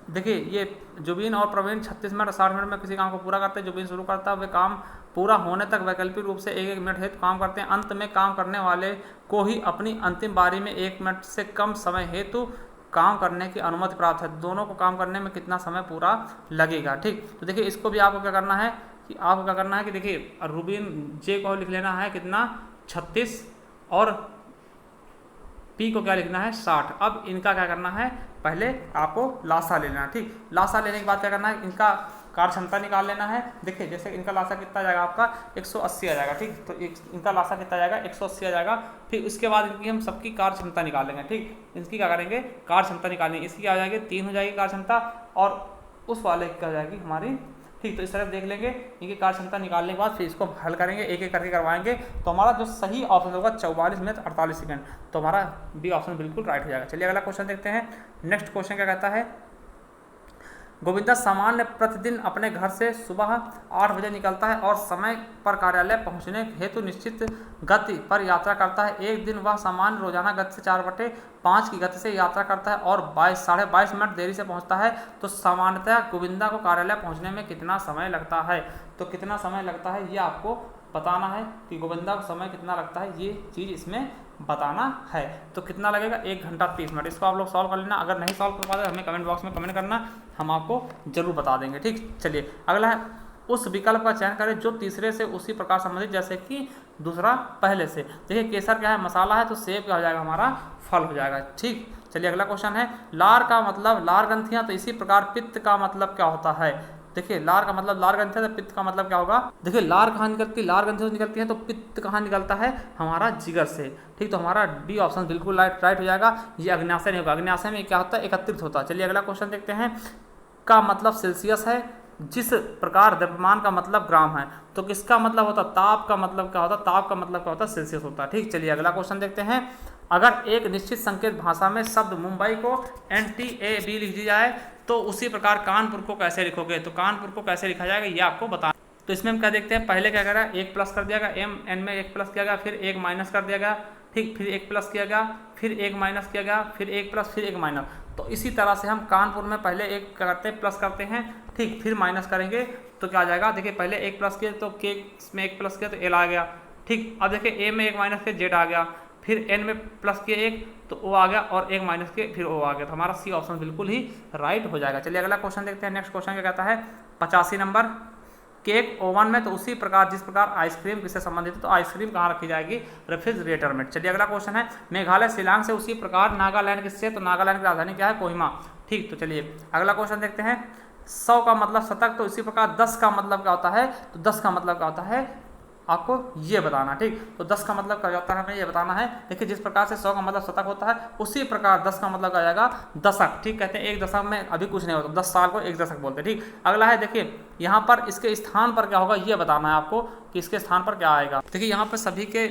देखिए ये जुबीन और प्रवीण 36 मिनट और 60 मिनट में किसी काम को पूरा करते हैं। जुबीन शुरू करता है, वे काम पूरा होने तक वैकल्पिक रूप से 1-1 मिनट हेतु काम करते हैं। अंत में काम करने वाले को ही अपनी अंतिम बारी में 1 मिनट से कम समय हेतु काम करने की अनुमति प्राप्त है। दोनों को काम करने में कितना समय पूरा लगेगा। ठीक, तो देखिए इसको भी आपको क्या करना है कि देखिए रूबीन जे को लिख लेना है कितना 36 और पी को क्या लिखना है 60। अब इनका क्या करना है, पहले आपको लासा ले लेना। ठीक, लासा लेने के बाद क्या करना है, इनका कार्य क्षमता निकाल लेना है। देखिए जैसे इनका लासा कितना आ जाएगा आपका 180 आ जाएगा। ठीक, तो इनका लासा कितना आ जाएगा 180 आ जाएगा। फिर उसके बाद इनकी हम सबकी कार्य क्षमता निकालेंगे। ठीक, इसकी क्या करेंगे, कार्य क्षमता निकालेंगे। इसकी क्या आ जाएगी 3 हो जाएगी कार्य क्षमता, और उस वाले की क्या हो जाएगी हमारी। ठीक, तो इस तरह देख लेंगे, इनकी कार्य क्षमता निकालने के बाद फिर इसको हल करेंगे, एक एक करके करवाएंगे। तो हमारा जो सही ऑप्शन होगा 44 मिनट 48 सेकंड, तो हमारा बी ऑप्शन बिल्कुल राइट हो जाएगा। चलिए अगला क्वेश्चन देखते हैं। नेक्स्ट क्वेश्चन क्या कहता है, गोविंदा सामान्य प्रतिदिन अपने घर से सुबह 8 बजे निकलता है और समय पर कार्यालय पहुंचने हेतु निश्चित गति पर यात्रा करता है। एक दिन वह सामान्य रोजाना गति से 4/5 की गति से यात्रा करता है और 22 मिनट देरी से पहुंचता है। तो सामान्यतः गोविंदा को कार्यालय पहुंचने में कितना समय लगता है। तो कितना समय लगता है ये आपको बताना है कि गोविंदा को समय कितना लगता है, ये चीज़ इसमें बताना है। तो कितना लगेगा 1 घंटा 30 मिनट। इसको आप लोग सॉल्व कर लेना, अगर नहीं सॉल्व कर पाते हमें कमेंट बॉक्स में कमेंट करना, हम आपको जरूर बता देंगे। ठीक, चलिए अगला है, उस विकल्प का चयन करें जो तीसरे से उसी प्रकार संबंधित जैसे कि दूसरा पहले से। देखिए केसर क्या है, मसाला है, तो सेब क्या हो जाएगा हमारा फल हो जाएगा। ठीक, चलिए अगला क्वेश्चन है, लार का मतलब लार ग्रंथियां, तो इसी प्रकार पित्त का मतलब क्या होता है। देखिए लार का मतलब लार ग्रंथि है, तो पित्त का मतलब क्या होगा। देखिए लार कहाँ निकलती है, लार ग्रंथि से निकलती है, तो पित्त कहाँ निकलता है हमारा जिगर से। ठीक, तो हमारा डी ऑप्शन बिल्कुल राइट हो जाएगा। ये अग्न्याशय नहीं होगा, अग्न्याशय में क्या होता है एकत्रित होता है। चलिए अगला क्वेश्चन देखते हैं, का मतलब सेल्सियस है, जिस प्रकार द्रव्यमान का मतलब ग्राम है, तो किसका मतलब होता है, ताप का मतलब क्या होता है, ताप का मतलब क्या होता है सेल्सियस होता है। ठीक, चलिए अगला क्वेश्चन देखते हैं, अगर एक निश्चित संकेत भाषा में शब्द मुंबई को NTAB लिख दी जाए तो उसी प्रकार कानपुर को कैसे लिखोगे। तो कानपुर को कैसे लिखा जाएगा ये आपको बताना। तो इसमें हम क्या देखते हैं, पहले क्या करा 1 प्लस कर दिया गया, MN में 1 प्लस किया गया, फिर 1 माइनस कर दिया गया। ठीक, फिर 1 प्लस किया गया, फिर 1 माइनस किया गया, फिर 1 प्लस, फिर 1 माइनस। तो इसी तरह से हम कानपुर में पहले 1 करते हैं प्लस करते हैं, ठीक, फिर माइनस करेंगे तो क्या आ जाएगा। देखिए पहले 1 प्लस किया तो के में 1 प्लस किया तो L आ गया। ठीक, अब देखिए A में 1 माइनस किया Z आ गया, फिर N में प्लस किया 1 तो O आ गया, और 1 माइनस किया फिर O आ गया। तो हमारा सी ऑप्शन बिल्कुल ही राइट हो जाएगा। चलिए अगला क्वेश्चन देखते हैं। नेक्स्ट क्वेश्चन क्या कहता है, 85 नंबर, केक ओवन में, तो उसी प्रकार जिस प्रकार आइसक्रीम किससे संबंधित है, तो आइसक्रीम कहाँ रखी जाएगी, रेफ्रिजरेटर में। चलिए अगला क्वेश्चन है, मेघालय शिलांग से उसी प्रकार नागालैंड किससे, तो नागालैंड की राजधानी क्या है, कोहिमा। ठीक, तो चलिए अगला क्वेश्चन देखते हैं, 100 का मतलब शतक, तो इसी प्रकार 10 का मतलब क्या होता है, तो 10 का मतलब क्या होता है आपको ये बताना। ठीक, तो 10 का मतलब क्या होता है हमें ये बताना है। देखिए जिस प्रकार से 100 का मतलब शतक होता है उसी प्रकार 10 का मतलब आ जाएगा दशक। ठीक, कहते हैं एक दशक में अभी कुछ नहीं होता, 10 साल को एक दशक बोलते हैं। ठीक, अगला है, देखिए यहाँ पर इसके स्थान पर क्या होगा ये बताना है आपको कि इसके स्थान पर क्या आएगा। देखिए यहाँ पर सभी के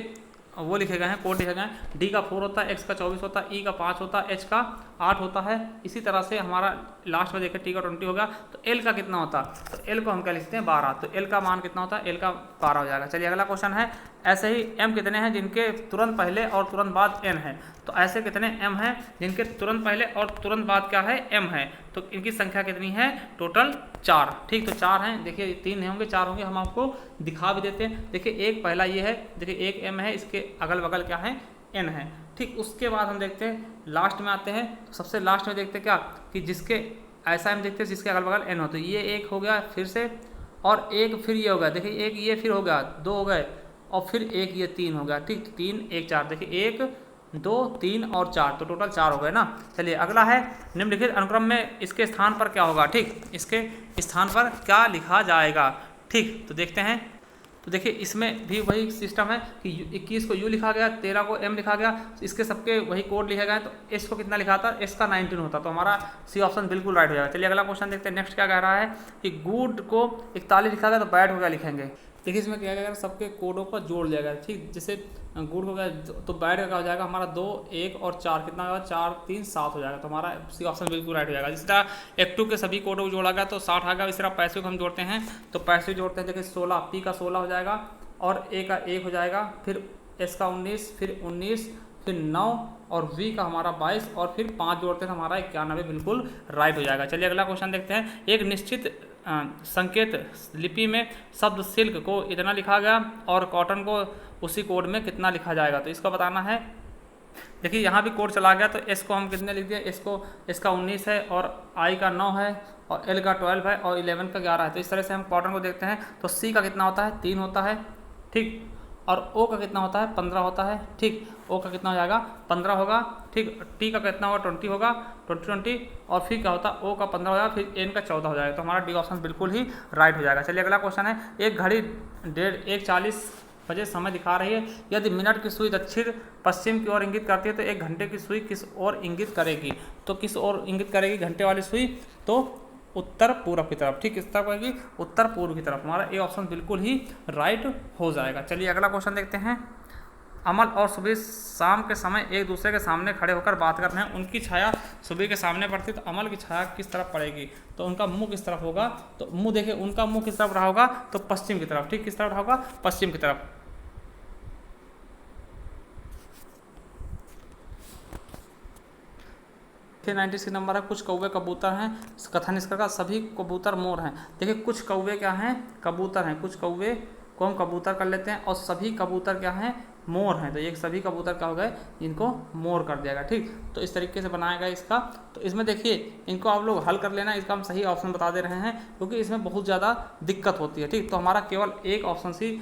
वो लिखे गए हैं, कोड लिखे गए हैं। डी का 4 होता है, एक्स का 24 होता है, ई का 5 होता है, एच का 8 होता है। इसी तरह से हमारा लास्ट में देखिए टी का 20 होगा, तो एल का कितना होता है, तो एल को हम क्या लिखते हैं 12, तो एल का मान कितना होता है, एल का 12 हो जाएगा। चलिए अगला क्वेश्चन है, ऐसे ही एम कितने हैं जिनके तुरंत पहले और तुरंत बाद एन है, तो ऐसे कितने एम हैं जिनके तुरंत पहले और तुरंत बाद क्या है एम है, तो इनकी संख्या कितनी है, टोटल 4। ठीक, तो 4 हैं। देखिए 3 होंगे 4 होंगे, हम आपको दिखा भी देते हैं। देखिए एक पहला ये है, देखिए एक एम है, इसके अगल बगल क्या है एन है। ठीक, उसके बाद हम देखते हैं लास्ट में आते हैं, तो सबसे लास्ट में देखते हैं क्या कि जिसके ऐसा हम देखते हैं जिसके अगल बगल एन हो, तो ये एक हो गया फिर से, और एक फिर ये हो गया, देखिए एक ये फिर हो गया, 2 हो गए, और फिर एक ये 3 हो गया। ठीक, 3 1 4, देखिए 1 2 3 और 4, तो टोटल 4 हो गए ना। चलिए अगला है, निम्नलिखित अनुक्रम में इसके स्थान पर क्या होगा। ठीक, इसके स्थान पर क्या लिखा जाएगा। ठीक, तो देखते हैं। तो देखिए इसमें भी वही सिस्टम है कि 21 को U लिखा गया, 13 को M लिखा गया, इसके सबके वही कोड लिखे गए। तो S को कितना लिखा था, S का 19 होता, तो हमारा C ऑप्शन बिल्कुल राइट हो जाएगा। चलिए अगला क्वेश्चन देखते हैं। नेक्स्ट क्या कह रहा है कि गुड को 41 लिखा गया तो बैड हो गया लिखेंगे। देखिए इसमें क्या गया, सबके कोडों को जोड़ लिया गया। ठीक, जैसे गुड हो गया तो बैड का क्या हो जाएगा हमारा 2, 1 और 4 कितना होगा, 4, 3, 7 हो जाएगा। तो हमारा सी ऑप्शन बिल्कुल राइट हो जाएगा। जिस तरह F2 के सभी कोडों को जोड़ा गया तो 60 आ गया। इस तरह पैसे को हम जोड़ते हैं तो पैसे जोड़ते हैं। देखिए 16 P का 16 हो जाएगा और A का 1 हो जाएगा, फिर S का 19, फिर 19, फिर 9 और V का हमारा 22 और फिर 5 जोड़ते हैं हमारा 91 बिल्कुल राइट हो जाएगा। चलिए अगला क्वेश्चन देखते हैं। एक निश्चित संकेत लिपि में शब्द सिल्क को इतना लिखा गया और कॉटन को उसी कोड में कितना लिखा जाएगा, तो इसको बताना है। देखिए यहाँ भी कोड चला गया तो S को हम कितने लिख दिए, S का 19 है और I का 9 है और L का 12 है और 11 का 11 है। तो इस तरह से हम कॉटन को देखते हैं तो C का कितना होता है, 3 होता है। ठीक, और O का कितना होता है, 15 होता है। ठीक, O का कितना हो जाएगा, 15 होगा। ठीक, T का कितना होगा, 20 होगा, 20 और फिर क्या होता है, O का 15 हो जाएगा, फिर N का 14 हो जाएगा। तो हमारा डी ऑप्शन बिल्कुल ही राइट हो जाएगा। चलिए अगला क्वेश्चन है। एक घड़ी 1:40 बजे समय दिखा रही है। यदि मिनट की सुई दक्षिण पश्चिम की ओर इंगित करती है तो 1 घंटे की सुई किस ओर इंगित करेगी, तो किस ओर इंगित करेगी घंटे वाली सुई, तो उत्तर पूर्व की तरफ। ठीक, किस तरफ होगी, उत्तर पूर्व की तरफ। हमारा ए ऑप्शन बिल्कुल ही राइट हो जाएगा। चलिए अगला क्वेश्चन देखते हैं। अमल और सुबह शाम के समय एक दूसरे के सामने खड़े होकर बात कर रहे हैं। उनकी छाया सुबह के सामने पड़ती तो अमल की छाया किस तरफ पड़ेगी, तो उनका मुंह किस तरफ होगा, तो मुंह देखिए उनका मुंह किस तरफ रहा होगा, तो पश्चिम की तरफ। ठीक, किस तरफ रहा होगा, पश्चिम की तरफ। 96 नंबर है। कुछ कौवे कबूतर हैं, कथन इसका का सभी कबूतर मोर हैं। देखिए कुछ कौवे क्या हैं, कबूतर हैं। कुछ कौवे को हम कबूतर कर लेते हैं और सभी कबूतर क्या हैं, मोर हैं। तो ये सभी कबूतर क्या हो गए, इनको मोर कर दिया गया। ठीक, तो इस तरीके से बनाया गया इसका। तो इसमें देखिए इनको आप लोग हल कर लेना, इसका हम सही ऑप्शन बता दे रहे हैं क्योंकि इसमें बहुत ज़्यादा दिक्कत होती है। ठीक, तो हमारा केवल एक ऑप्शन सी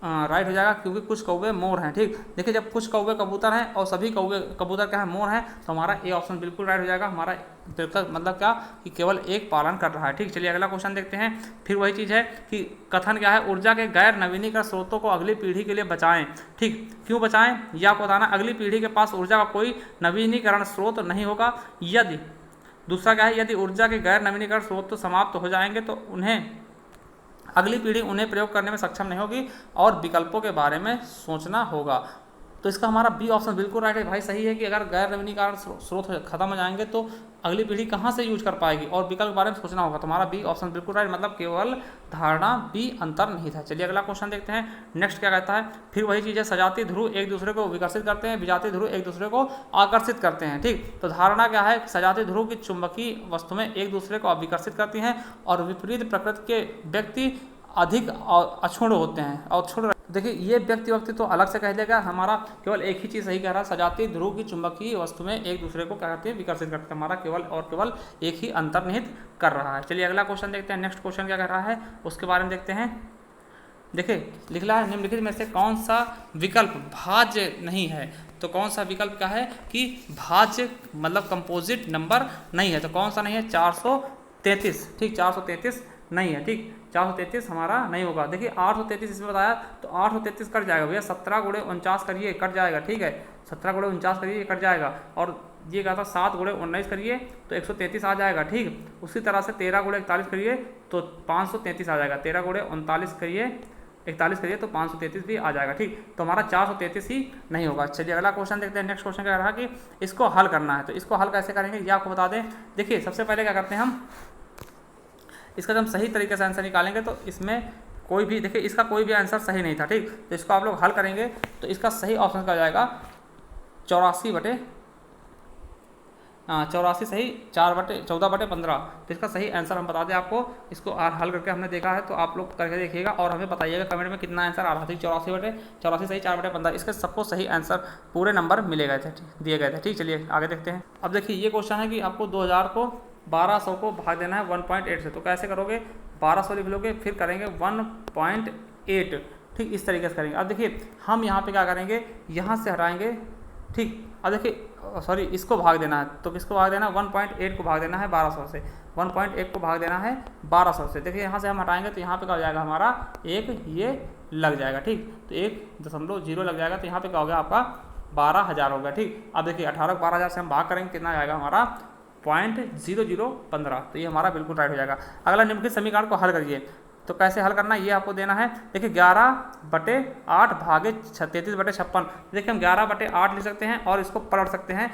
राइट हो जाएगा क्योंकि कुछ कौवे मोर हैं। ठीक, देखिए जब कुछ कौवे कबूतर हैं और सभी कौवे कबूतर क्या है, मोर हैं, तो हमारा ए ऑप्शन बिल्कुल राइट हो जाएगा। हमारा मतलब क्या कि केवल एक पालन कर रहा है। ठीक, चलिए अगला क्वेश्चन देखते हैं। फिर वही चीज़ है कि कथन क्या है, ऊर्जा के गैर नवीनीकरण स्रोतों को अगली पीढ़ी के लिए बचाएं। ठीक, क्यों बचाएं यह आपको बताना। अगली पीढ़ी के पास ऊर्जा का कोई नवीनीकरण स्रोत नहीं होगा यदि, दूसरा क्या है, यदि ऊर्जा के गैर नवीनीकरण स्रोत तो समाप्त हो जाएंगे तो उन्हें अगली पीढ़ी उन्हें प्रयोग करने में सक्षम नहीं होगी और विकल्पों के बारे में सोचना होगा। तो इसका हमारा बी ऑप्शन बिल्कुल राइट है भाई, सही है कि अगर गैर नवीनीकरण स्रोत खत्म हो जाएंगे तो अगली पीढ़ी कहाँ से यूज कर पाएगी और विकल्प के बारे में सोचना होगा। तो हमारा बी ऑप्शन बिल्कुल राइट, मतलब केवल धारणा बी अंतर नहीं था। चलिए अगला क्वेश्चन देखते हैं। नेक्स्ट क्या कहता है, फिर वही चीज़ है, सजाती ध्रुव एक दूसरे को विकसित करते हैं, विजातीय ध्रुव एक दूसरे को आकर्षित करते हैं। ठीक, तो धारणा क्या है, सजाती ध्रुव की चुंबकीय वस्तुएं एक दूसरे को विकसित करती हैं और विपरीत प्रकृति के व्यक्ति अधिक अक्षुण्ण होते हैं और अक्षुण्ण। देखिए ये व्यक्ति तो अलग से कह देगा, हमारा केवल एक ही चीज़ सही कह रहा है, सजाती ध्रुव की चुंबकीय वस्तुएं एक दूसरे को क्या कहते हैं, विकसित करते हैं। हमारा केवल और केवल एक ही अंतर्निहित कर रहा है। चलिए अगला क्वेश्चन देखते हैं। नेक्स्ट क्वेश्चन क्या कह रहा है उसके बारे में देखते हैं। देखिए लिखला है, निम्नलिखित में से कौन सा विकल्प भाज्य नहीं है, तो कौन सा विकल्प क्या है कि भाज्य मतलब कंपोजिट नंबर नहीं है। तो कौन सा नहीं है, 433। ठीक, 433 नहीं है। ठीक, 433 हमारा नहीं होगा। देखिए 833 इसमें बताया तो 833 कट जाएगा भैया, 17 गुणे 49 करिए कट जाएगा। ठीक है, 17 गुणे 49 करिए कट जाएगा। और ये कहा था 7 गुणे 19 करिए तो 133 आ जाएगा। ठीक, उसी तरह से 13 गुणे 41 करिए तो 533 आ जाएगा। 13 गुणे 39 करिए 41 करिए तो 533 भी आ जाएगा। ठीक, तो हमारा 433 ही नहीं होगा। चलिए अगला क्वेश्चन देखते हैं। नेक्स्ट क्वेश्चन क्या रहा कि इसको हल करना है, तो इसको हल कैसे करेंगे ये आपको बता दें। देखिए सबसे पहले क्या करते हैं हम, इसका जब हम सही तरीके से आंसर निकालेंगे तो इसमें कोई भी, देखिए इसका कोई भी आंसर सही नहीं था। ठीक, तो इसको आप लोग हल करेंगे तो इसका सही ऑप्शन क्या जाएगा 84 सही 14/15। तो इसका सही आंसर हम बता दें आपको, इसको हल करके हमने देखा है तो आप लोग करके देखिएगा और हमें बताइएगा कमेंट में कितना आंसर आ रहा था। 84 सही 4/15, इसके सबको सही आंसर पूरे नंबर मिले गए थे, दिए गए थे। ठीक, चलिए आगे देखते हैं। अब देखिए ये क्वेश्चन है कि आपको 2000 को 1200 को भाग देना है 1.8 से, तो कैसे करोगे, 1200 लिख लोगे फिर करेंगे 1.8। ठीक, इस तरीके से करेंगे। अब देखिए हम यहाँ पे क्या करेंगे, यहाँ से हटाएंगे। ठीक, अब देखिए सॉरी इसको भाग देना है, तो किसको भाग देना है, 1.8 को भाग देना है 1200 से, 1.8 को भाग देना है 1200 से। देखिए यहाँ से हम हटाएंगे तो यहाँ पे क्या हो जाएगा हमारा एक ये लग जाएगा, ठीक, तो 1.0 लग जाएगा, तो यहाँ पे क्या हो गया आपका 12,000 हो गया, ठीक। अब देखिए 18 को 12,000 से हम भाग करेंगे, कितना जाएगा हमारा 0.0015, तो ये हमारा बिल्कुल राइट हो जाएगा। अगला निम्नलिखित समीकरण को हल करिए, तो कैसे हल करना है ये आपको देना है। देखिए 11/8 भागे 33/56, देखिए हम 11/8 लिख सकते हैं और इसको पलट सकते हैं,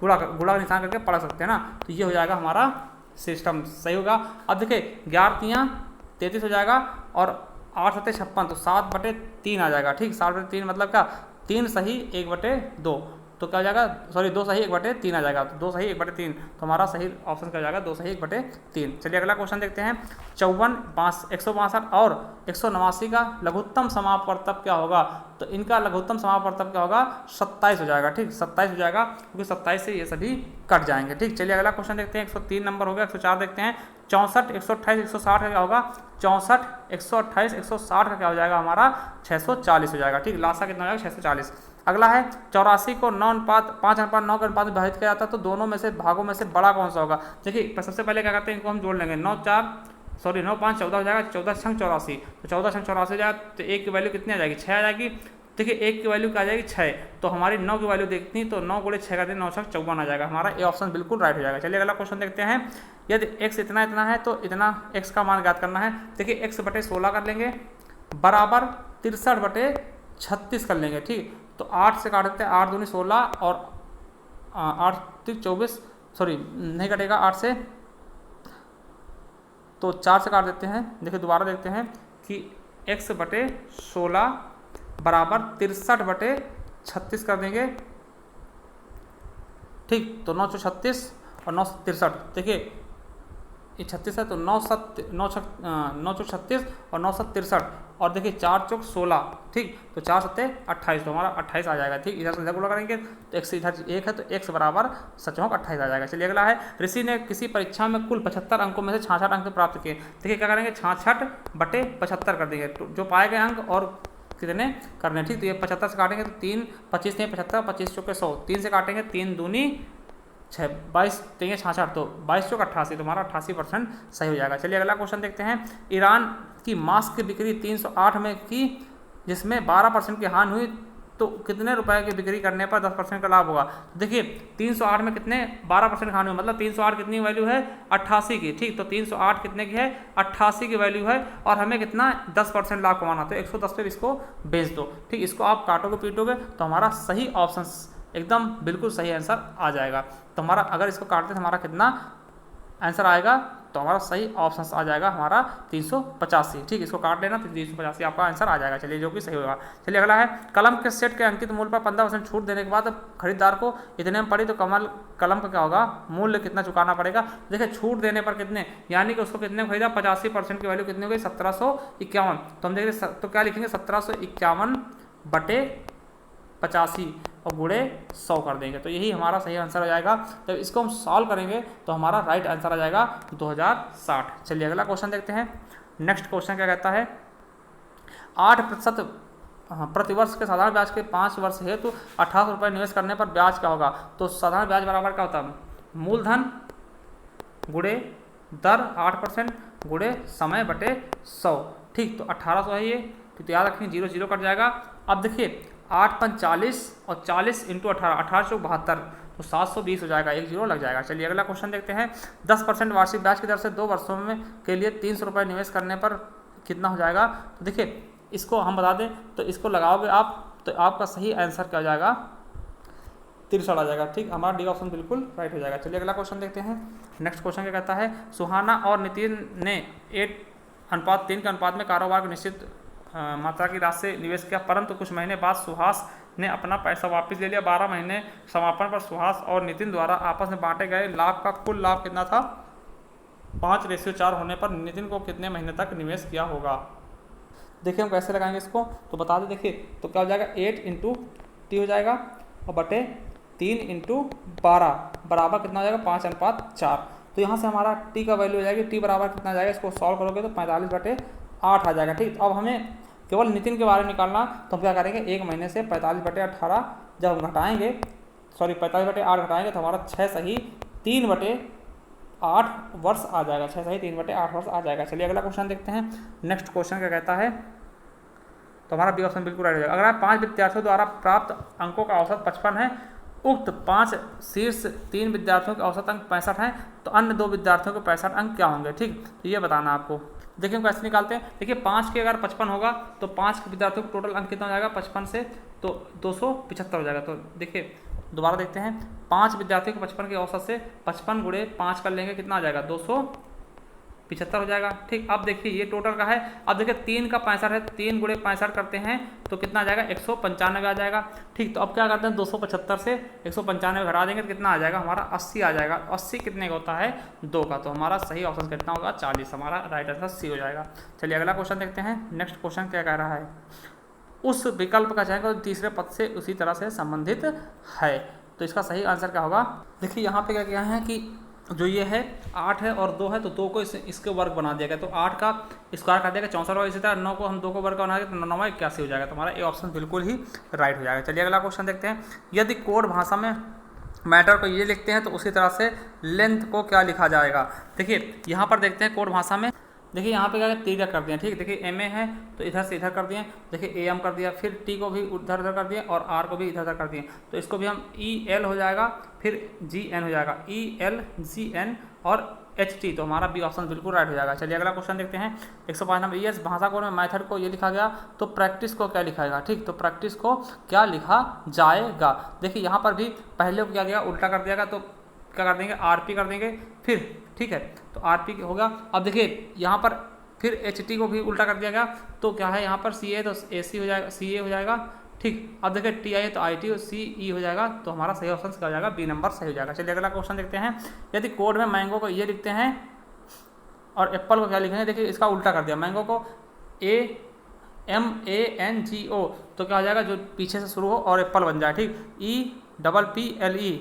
गुणा निशान करके पलट सकते हैं ना, तो ये हो जाएगा हमारा सिस्टम सही होगा। अब देखिए 11 33 हो जाएगा और 8 7 56, तो 7/3 आ जाएगा, ठीक, 7/3 मतलब क्या 3 सही 1/2, तो क्या हो जाएगा, सॉरी 2 सही 1/3 आ जाएगा, तो 2 सही 1/3, तो हमारा सही ऑप्शन क्या हो जाएगा 2 सही 1/3। चलिए अगला क्वेश्चन देखते हैं। 162 और 189 का लघुत्तम समापवर्तक क्या होगा, तो इनका लघुत्तम समापवर्तक क्या होगा 27 हो जाएगा, ठीक, 27 हो जाएगा, क्योंकि 27 से ये सभी कट जाएंगे, ठीक। चलिए अगला क्वेश्चन देखते हैं। 103 नंबर हो गया। 104 देखते हैं। 64 128 160 का क्या होगा, 64 128 160 का क्या हो जाएगा हमारा 640 हो जाएगा, ठीक, लास्ट का कितना हो जाएगा 640। अगला है 84 को 5:9 के अनुपात में विभाजित किया जाता है, तो दोनों में से भागों में से बड़ा कौन सा होगा। देखिए सबसे पहले क्या करते हैं, इनको हम जोड़ लेंगे, 9 5 14 हो जाएगा, 14 छंग 84, तो 14 छंग 84 हो जाएगा, तो 1 की वैल्यू कितनी आ जाएगी 6 आ जाएगी। देखिए 1 की वैल्यू क्या आ जाएगी 6, तो हमारी 9 की वैल्यू देखनी, तो 9 गुणे 6 करते 9 छंग 54 आ जाएगा, हमारा ये ऑप्शन बिल्कुल राइट हो जाएगा। चलिए अगला क्वेश्चन देखते हैं। यदि x इतना इतना है तो इतना x का मान ज्ञात करना है। देखिए x/16 कर लेंगे बराबर 63/36 कर लेंगे, ठीक, तो 8 से काट देते हैं, 8 दूनी 16 और 8 3 24, सॉरी नहीं कटेगा 8 से, तो 4 से काट देते हैं। देखिए दोबारा देखते हैं कि x/16 बराबर 63/36 कर देंगे, ठीक, तो 9 36 और 9 63, देखिए ये 36 है, तो 9 चौक 36 और 9 63, और देखिए 4 चौक 16, ठीक, तो 4 7 28, तो हमारा 28 आ जाएगा, ठीक। इधर से इधर गुणा करेंगे तो x से इधर 1 है, तो x बराबर 28 आ जाएगा। चलिए अगला है। ऋषि ने किसी परीक्षा में कुल 75 अंकों में से 66 अंक प्राप्त किए। देखिए क्या करेंगे 66/75 कर देंगे, तो जो पाए गए अंक और कितने करने, ठीक, तो ये 75 से काटेंगे तो 3 25 75 25 चौके 100, 3 से काटेंगे 3 दूनी 6 22 3 66, तो 22 चौक 88, तो हमारा 88% सही हो जाएगा। चलिए अगला क्वेश्चन देखते हैं। ईरान की मास्क की बिक्री 308 में की, जिसमें 12% की हानि हुई, तो कितने रुपए की बिक्री करने पर 10% का लाभ होगा। देखिए 308 में कितने 12% की हानि हुई, मतलब 308 कितनी वैल्यू है 88 की, ठीक, तो 308 कितने की है 88 की वैल्यू है, और हमें कितना 10% लाभ कमाना, तो 110 पे इसको बेच दो, ठीक। इसको आप काटोगे पीटोगे तो हमारा सही ऑप्शन एकदम बिल्कुल सही आंसर आ जाएगा। तो हमारा अगर इसको काटते तो हमारा कितना आंसर आएगा, तो हमारा सही ऑप्शन आ जाएगा हमारा 385, ठीक, इसको काट लेना तो 385 आपका आंसर आ जाएगा। चलिए जो कि सही होगा। चलिए अगला है। कलम के सेट के अंकित मूल्य पर 15% छूट देने के बाद खरीदार को इतने में पड़ी, तो कलम का क्या होगा मूल्य कितना चुकाना पड़ेगा। देखिए छूट देने पर कितने, यानी कि उसको कितने खरीदा 85% की वैल्यू कितनी हो गई 1751, तो हम देख तो क्या लिखेंगे 1751/85 और गुणे 100 कर देंगे, तो यही हमारा सही आंसर आ जाएगा। जब इसको हम सॉल्व करेंगे तो हमारा राइट आंसर आ जाएगा 2060। चलिए अगला क्वेश्चन देखते हैं। नेक्स्ट क्वेश्चन क्या कहता है, 8% प्रतिवर्ष के साधारण ब्याज के 5 वर्ष हेतु 18 रुपये निवेश करने पर ब्याज क्या होगा। तो साधारण ब्याज बराबर क्या होता है, मूलधन गुणे दर 8% गुणे समय बटे 100, ठीक, तो 1800 है ये, तो याद रखेंगे 0 0 कट जाएगा। अब देखिए 8 5 40 और 40 × 18 18 चौक 72, तो 720 हो जाएगा, 1 0 लग जाएगा। चलिए अगला क्वेश्चन देखते हैं। 10% वार्षिक ब्याज की दर से 2 वर्षों में के लिए 300 रुपये निवेश करने पर कितना हो जाएगा। तो देखिए इसको हम बता दें, तो इसको लगाओगे आप, तो आपका सही आंसर क्या हो जाएगा 63 आ जाएगा, ठीक, हमारा डी ऑप्शन बिल्कुल राइट हो जाएगा। चलिए अगला क्वेश्चन देखते हैं। नेक्स्ट क्वेश्चन क्या कहता है, सुहाना और नितिन ने 8:3 के अनुपात में कारोबार को निश्चित मात्रा की राशि से निवेश किया, परंतु कुछ महीने बाद सुहास ने अपना पैसा वापस ले लिया। 12 महीने समापन पर सुहास और नितिन द्वारा आपस में बांटे गए लाभ का कुल लाभ कितना था, 5:4 होने पर नितिन को कितने महीने तक निवेश किया होगा। देखिए हम कैसे लगाएंगे इसको, तो बता दें। देखिए तो क्या हो जाएगा 8 × t हो जाएगा और बटे 3 × 12 बराबर कितना हो जाएगा 5:4, तो यहाँ से हमारा t का वैल्यू हो जाएगी, t बराबर कितना आ जाएगा, इसको सॉल्व करोगे तो 45/8 आ जाएगा, ठीक। तो अब हमें केवल नितिन के बारे में निकालना, तो हम क्या करेंगे 1 महीने से 45/18 जब हम घटाएंगे सॉरी 45/8 घटाएंगे तो हमारा 6 सही 3/8 वर्ष आ जाएगा। 6 सही 3/8 वर्ष आ जाएगा। चलिए अगला क्वेश्चन देखते हैं। नेक्स्ट क्वेश्चन क्या कहता है, तो हमारा बी ऑप्शन बिल्कुल राइट हो जाएगा। अगर 5 विद्यार्थियों द्वारा प्राप्त अंकों का औसत 55 है, उक्त 5 शीर्ष 3 विद्यार्थियों के औसत अंक 65 हैं, तो अन्य 2 विद्यार्थियों के 65 अंक क्या होंगे। ठीक, तो ये बताना आपको। देखिए हम कैसे निकालते हैं। देखिए 5 के अगर 55 होगा तो 5 के विद्यार्थियों को टोटल अंक कितना हो जाएगा 55 से, तो 275 हो जाएगा। तो देखिए दोबारा देखते हैं, 5 विद्यार्थियों को 55 के औसत से 55 गुणे 5 कर लेंगे, कितना आ जाएगा 275 हो जाएगा। ठीक, अब देखिए ये टोटल का है। अब देखिए 3 का 65 है, 3 गुणे 65 करते हैं तो कितना आ जाएगा 195 आ जाएगा। ठीक, तो अब क्या करते हैं 275 से 195 घटा देंगे तो कितना आ जाएगा हमारा 80 आ जाएगा। 80 कितने का होता है 2 का, तो हमारा सही ऑप्शन कितना होगा 40। हमारा राइट आंसर सी हो जाएगा। चलिए अगला क्वेश्चन देखते हैं। नेक्स्ट क्वेश्चन क्या कह रहा है, उस विकल्प का चयन करो तीसरे पद से उसी तरह से संबंधित है। तो इसका सही आंसर क्या होगा। देखिए यहाँ पे क्या किया है कि जो ये है 8 है और 2 है, तो 2 को इसके वर्ग बना दिया गया, तो 8 का स्क्वायर कर दिया 64 और इसी तरह 9 को हम 2 को वर्ग बना दिया तो 9 81 हो जाएगा। तो हमारा ये ऑप्शन बिल्कुल ही राइट हो जाएगा। चलिए अगला क्वेश्चन देखते हैं। यदि कोड भाषा में मैटर को ये लिखते हैं तो उसी तरह से लेंथ को क्या लिखा जाएगा। देखिए यहाँ पर देखते हैं कोड भाषा में, देखिए यहाँ पे क्या तीर कर दिया। ठीक, देखिए एम ए है तो इधर से इधर कर दिए, देखिए ए एम कर दिया, फिर टी को भी इधर उधर कर दिए और आर को भी इधर उधर कर दिए, तो इसको भी हम ई एल हो जाएगा, फिर जी एन हो जाएगा, ई एल जी एन और एच टी। तो हमारा बी ऑप्शन बिल्कुल राइट हो जाएगा। चलिए अगला क्वेश्चन देखते हैं। 105 नंबर, यस भाषा कोड में मेथड को ये लिखा गया तो प्रैक्टिस को क्या लिखा जाएगा। ठीक, तो प्रैक्टिस को क्या लिखा जाएगा। देखिए यहाँ पर भी पहले को क्या गया उल्टा कर दिया गया, तो क्या कर देंगे आर पी कर देंगे फिर। ठीक है, तो आर पी होगा। अब देखिए यहाँ पर फिर एच टी को भी उल्टा कर दिया गया, तो क्या है यहाँ पर सी ए तो ए सी हो जाएगा, सी ए हो जाएगा। ठीक, अब देखिए टी आई है तो आई टी और सी ई हो जाएगा। तो हमारा सही ऑप्शन क्या हो जाएगा बी नंबर सही हो जाएगा। चलिए अगला क्वेश्चन देखते हैं। यदि कोड में मैंगो को ये लिखते हैं और एप्पल को क्या लिखेंगे, देखिए इसका उल्टा कर दिया, मैंगो को A M A N G ओ, तो क्या हो जाएगा जो पीछे से शुरू हो और एप्पल बन जाए। ठीक, E double P L E.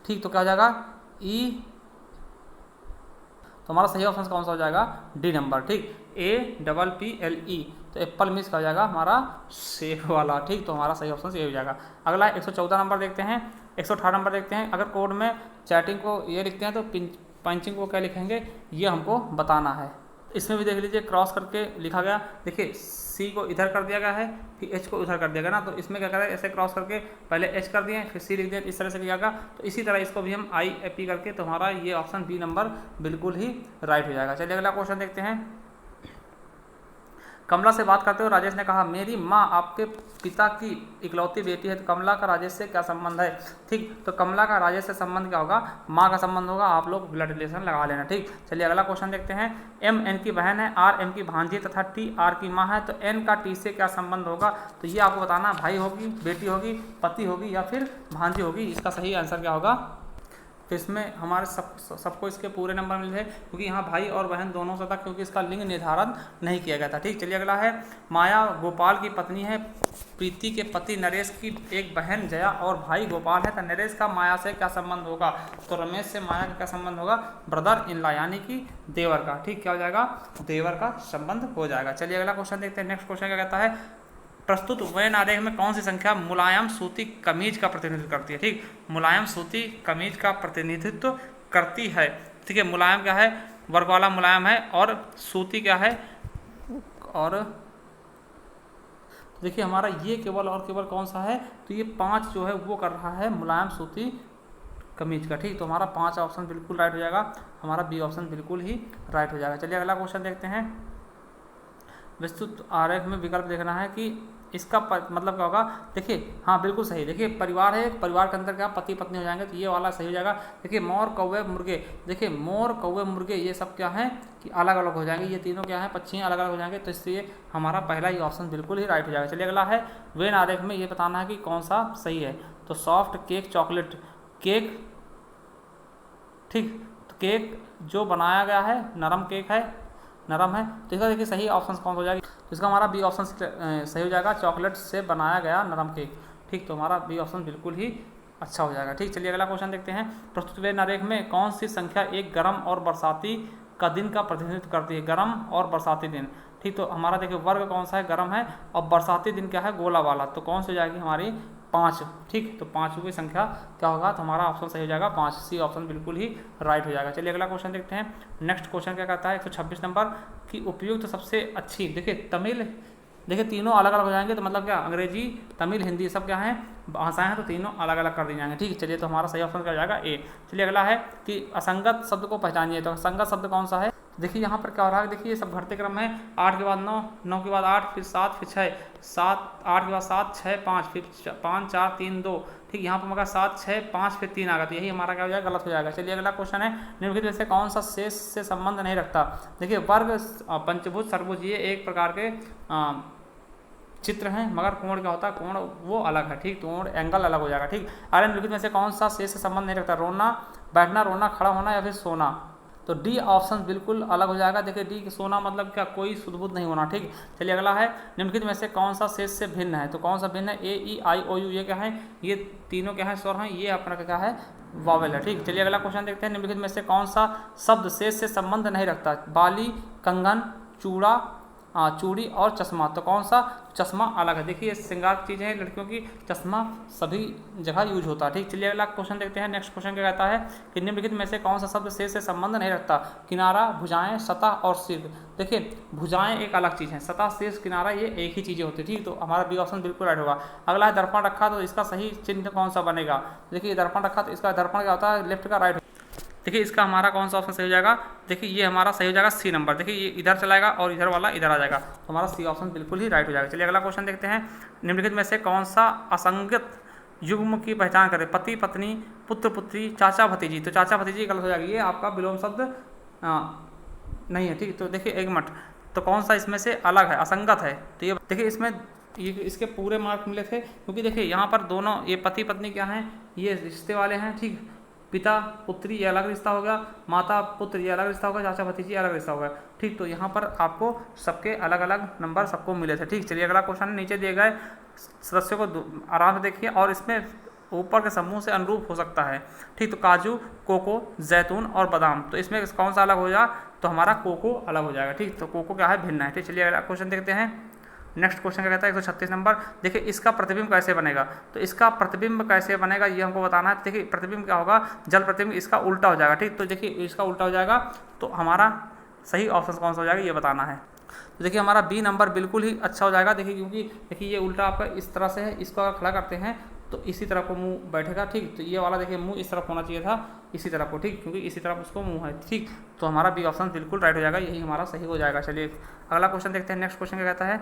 ठीक, तो क्या हो जाएगा ई, तो हमारा सही ऑप्शन कौन सा हो जाएगा डी नंबर। ठीक, A double P L E, तो एप्पल मिस का हो जाएगा हमारा सेफ वाला। ठीक, तो हमारा सही ऑप्शन ये हो जाएगा। अगला 114 नंबर देखते हैं। 118 नंबर देखते हैं। अगर कोड में चैटिंग को ये लिखते हैं तो पंचिंग को क्या लिखेंगे ये हमको बताना है। इसमें भी देख लीजिए क्रॉस करके लिखा गया, देखिए सी को इधर कर दिया गया है, फिर एच को उधर कर दिया गया ना, तो इसमें क्या करें ऐसे क्रॉस करके पहले एच कर दिए फिर सी लिख दिया, इस तरह से किया गया। तो इसी तरह इसको भी हम आई ए पी करके, तो हमारा ये ऑप्शन बी नंबर बिल्कुल ही राइट हो जाएगा। चलिए अगला क्वेश्चन देखते हैं। कमला से बात करते हुए राजेश ने कहा, मेरी माँ आपके पिता की इकलौती बेटी है, तो कमला का राजेश से क्या संबंध है। ठीक, तो कमला का राजेश से संबंध क्या होगा, माँ का संबंध होगा। आप लोग ब्लड रिलेशन लगा लेना। ठीक, चलिए अगला क्वेश्चन देखते हैं। एम एन की बहन है, आर एम की भांजी तथा टी आर की माँ है, तो एन का टी से क्या संबंध होगा। तो ये आपको बताना, भाई होगी, बेटी होगी, पति होगी या फिर भांजी होगी। इसका सही आंसर क्या होगा। तो इसमें हमारे सबको इसके पूरे नंबर मिले हैं, क्योंकि यहाँ भाई और बहन दोनों से था, क्योंकि इसका लिंग निर्धारण नहीं किया गया था। ठीक, चलिए अगला है। माया गोपाल की पत्नी है, प्रीति के पति नरेश की एक बहन जया और भाई गोपाल है, तो नरेश का माया से क्या संबंध होगा। तो रमेश से माया का क्या संबंध होगा, ब्रदर इन लॉ यानी कि देवर का। ठीक, क्या हो जाएगा देवर का संबंध हो जाएगा। चलिए अगला क्वेश्चन देखते हैं। नेक्स्ट क्वेश्चन क्या कहता है, प्रस्तुत वेन आरेख में कौन सी संख्या मुलायम सूती कमीज का प्रतिनिधित्व करती है। ठीक, मुलायम सूती कमीज का प्रतिनिधित्व करती है। ठीक है, मुलायम क्या है, वर्ग वाला मुलायम है, और सूती क्या है, और देखिए हमारा ये केवल और केवल कौन सा है, तो ये 5 जो है वो कर रहा है मुलायम सूती कमीज का। ठीक, तो हमारा 5 ऑप्शन बिल्कुल राइट हो जाएगा। हमारा बी ऑप्शन बिल्कुल ही राइट हो जाएगा। चलिए अगला क्वेश्चन देखते हैं। विस्तृत आरेख में विकल्प देखना है कि इसका मतलब क्या होगा। देखिए हाँ बिल्कुल सही, देखिए परिवार है, परिवार के अंदर क्या पति पत्नी हो जाएंगे, तो ये वाला सही हो जाएगा। देखिए मोर कौवे मुर्गे, देखिए मोर कौवे मुर्गे ये सब क्या है कि अलग अलग हो जाएंगे, ये तीनों क्या है पक्षी अलग अलग हो जाएंगे, तो इसलिए हमारा पहला ही ऑप्शन बिल्कुल ही राइट हो जाएगा। चलिए अगला है, वेन आरेख में ये बताना है कि कौन सा सही है। तो सॉफ्ट केक चॉकलेट केक, ठीक, तो केक जो बनाया गया है नरम केक है, नरम है, तो इसका देखिए सही ऑप्शन कौन हो जाएगा। तो इसका हमारा बी ऑप्शन सही हो जाएगा, चॉकलेट से बनाया गया नरम केक। ठीक, तो हमारा बी ऑप्शन बिल्कुल ही अच्छा हो जाएगा। ठीक, चलिए अगला क्वेश्चन देखते हैं। प्रस्तुत वेन आरेख में कौन सी संख्या एक गर्म और बरसाती का दिन का प्रतिनिधित्व करती है, गर्म और बरसाती दिन। ठीक, तो हमारा देखिए वर्ग कौन सा है, गर्म है, और बरसाती दिन क्या है गोला वाला, तो कौन सी हो जाएगी हमारी 5, ठीक। तो 5वीं संख्या क्या होगा, तो हमारा ऑप्शन सही हो जाएगा 5, सी ऑप्शन बिल्कुल ही राइट हो जाएगा। चलिए अगला क्वेश्चन देखते हैं। नेक्स्ट क्वेश्चन क्या कहता है 126 नंबर की उपयुक्त सबसे अच्छी, देखिए तमिल, देखिए तीनों अलग अलग हो जाएंगे, तो मतलब क्या अंग्रेजी, तमिल, हिंदी सब क्या है भाषाएं हैं, तो तीनों अलग अलग कर दी जाएंगे, ठीक। चलिए तो हमारा सही ऑप्शन क्या हो जाएगा ए। चलिए अगला है कि असंगत शब्द को पहचानिए, तो असंगत शब्द कौन सा है। देखिए यहाँ पर क्या हो रहा है, देखिए ये सब घटते क्रम है, 8 के बाद 9, 9 के बाद 8, फिर 7, फिर 6, 7, 8 के बाद 7, 6, 5, फिर 5, 4, 3, 2, ठीक। यहाँ पर मगर 7, 6, 5, फिर 3 आ गया, तो यही हमारा क्या हो जाएगा, गलत हो जाएगा। चलिए अगला क्वेश्चन है निम्नलिखित में से कौन सा शेष से संबंध नहीं रखता। देखिए वर्ग, पंचभुज, सर्वभुज ये एक प्रकार के चित्र हैं, मगर कोण क्या होता है, कोण वो अलग है, ठीक। कोण एंगल अलग हो जाएगा, ठीक। आर्यन लिखित में से कौन सा शेष से संबंध नहीं रखता, रोना, बैठना, रोना, खड़ा होना या फिर सोना। तो डी ऑप्शन बिल्कुल अलग हो जाएगा। देखिए डी सोना मतलब क्या, कोई शुद्ध नहीं होना, ठीक। चलिए अगला है निम्नलिखित में से कौन सा शेष से भिन्न है, तो कौन सा भिन्न है, ए, ई, आई, ओ, यू, ये क्या है, ये तीनों क्या है, स्वर हैं, ये अपना क्या है, वावेल है, ठीक। चलिए अगला क्वेश्चन देखते हैं। निम्नलिखित में से कौन सा शब्द शेष से संबंध नहीं रखता, बाली, कंगन, चूड़ा, चूड़ी और चश्मा। तो कौन सा, चश्मा अलग है। देखिए ये श्रृंगार की चीज़ें हैं, लड़कियों की चश्मा सभी जगह यूज होता है, ठीक। चलिए अगला क्वेश्चन देखते हैं। नेक्स्ट क्वेश्चन क्या कहता है कि निम्नलिखित में से कौन सा शब्द शेष से संबंध नहीं रखता, किनारा, भुजाएं, सतह और सिर। देखिए भुजाएं एक अलग चीज़ है, सतह, शीर्ष, किनारा ये एक ही चीज़ें होती है, ठीक। तो हमारा बी ऑप्शन बिल्कुल राइट होगा। अगला है दर्पण रखा, तो इसका सही चिन्ह कौन सा बनेगा। देखिए दर्पण रखा, तो इसका दर्पण क्या होता है, लेफ्ट का राइट। देखिए इसका हमारा कौन सा ऑप्शन सही हो जाएगा, देखिए ये हमारा सही हो जाएगा सी नंबर। देखिए ये इधर चलाएगा और इधर वाला इधर आ जाएगा, तो हमारा सी ऑप्शन बिल्कुल ही राइट हो जाएगा। चलिए अगला क्वेश्चन देखते हैं। निम्नलिखित में से कौन सा असंगत युग्म की पहचान करें, पति, पत्नी, पुत्र, पुत्री, चाचा, भतीजी। तो चाचा भतीजी गलत हो जाएगी, ये आपका विलोम शब्द नहीं है, ठीक। तो देखिए एक मिनट, तो कौन सा इसमें से अलग है, असंगत है। तो ये देखिए इसमें ये इसके पूरे मार्क मिले थे, क्योंकि देखिए यहाँ पर दोनों ये पति पत्नी क्या हैं, ये रिश्ते वाले हैं, ठीक। पिता पुत्री ये अलग रिश्ता हो गया, माता पुत्र ये अलग रिश्ता होगा, चाचा भतीजी अलग रिश्ता होगा, ठीक। तो यहाँ पर आपको सबके अलग अलग नंबर सबको मिले थे, ठीक। चलिए अगला क्वेश्चन नीचे दिए गए सदस्यों को आराम से देखिए और इसमें ऊपर के समूह से अनुरूप हो सकता है, ठीक। तो काजू, कोको, जैतून और बादाम, तो इसमें कौन सा अलग हो जाएगा, तो हमारा कोको अलग हो जाएगा, ठीक। तो कोको क्या है, भिन्न है, ठीक। चलिए अगला क्वेश्चन देखते हैं। नेक्स्ट क्वेश्चन क्या कहता है 136 नंबर। देखिए इसका प्रतिबिंब कैसे बनेगा, तो इसका प्रतिबिंब कैसे बनेगा ये हमको बताना है। देखिए प्रतिबिंब क्या होगा, जल प्रतिबिंब, इसका उल्टा हो जाएगा, ठीक। तो देखिए इसका उल्टा हो जाएगा, तो हमारा सही ऑप्शन कौन सा हो जाएगा ये बताना है। तो देखिए हमारा बी नंबर बिल्कुल ही अच्छा हो जाएगा। देखिए क्योंकि देखिए ये उल्टा आपका इस तरह से है, इसको अगर खड़ा करते हैं तो इसी तरह को मुंह बैठेगा, ठीक। तो ये वाला देखिए मुंह इस तरफ होना चाहिए था, इसी तरफ को, ठीक, क्योंकि इसी तरफ उसको मुंह है, ठीक। तो हमारा बी ऑप्शन बिल्कुल राइट हो जाएगा, यही हमारा सही हो जाएगा। चलिए अगला क्वेश्चन देखते हैं। नेक्स्ट क्वेश्चन क्या कहता है,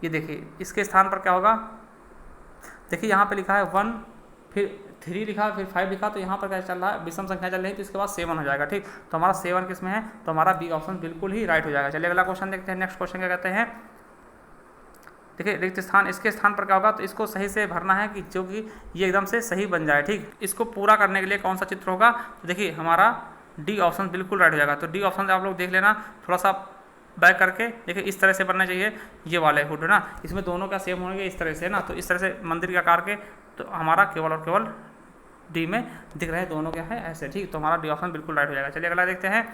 ये देखिए इसके स्थान पर क्या होगा, देखिए यहाँ पे लिखा है 1, फिर 3 लिखा, फिर 5 लिखा, तो यहाँ पर क्या चल रहा है, विषम संख्या चल रही है, तो इसके बाद 7 हो जाएगा, ठीक। तो हमारा 7 किस में है, तो हमारा बी ऑप्शन बिल्कुल ही राइट हो जाएगा। चलिए अगला क्वेश्चन देखते हैं। नेक्स्ट क्वेश्चन क्या कहते हैं, देखिए रिक्त स्थान, इसके स्थान पर क्या होगा, तो इसको सही से भरना है कि जो कि ये एकदम से सही बन जाए, ठीक। इसको पूरा करने के लिए कौन सा चित्र होगा, तो देखिए हमारा डी ऑप्शन बिल्कुल राइट हो जाएगा। तो डी ऑप्शन आप लोग देख लेना, थोड़ा सा बैक करके देखिए इस तरह से बनना चाहिए, ये वाले हुड है ना, इसमें दोनों का सेम होंगे इस तरह से ना, तो इस तरह से मंदिर के आकार के, तो हमारा केवल और केवल डी में दिख रहे हैं दोनों क्या है ऐसे, ठीक। तो हमारा डी ऑप्शन बिल्कुल राइट हो जाएगा। चलिए अगला देखते हैं।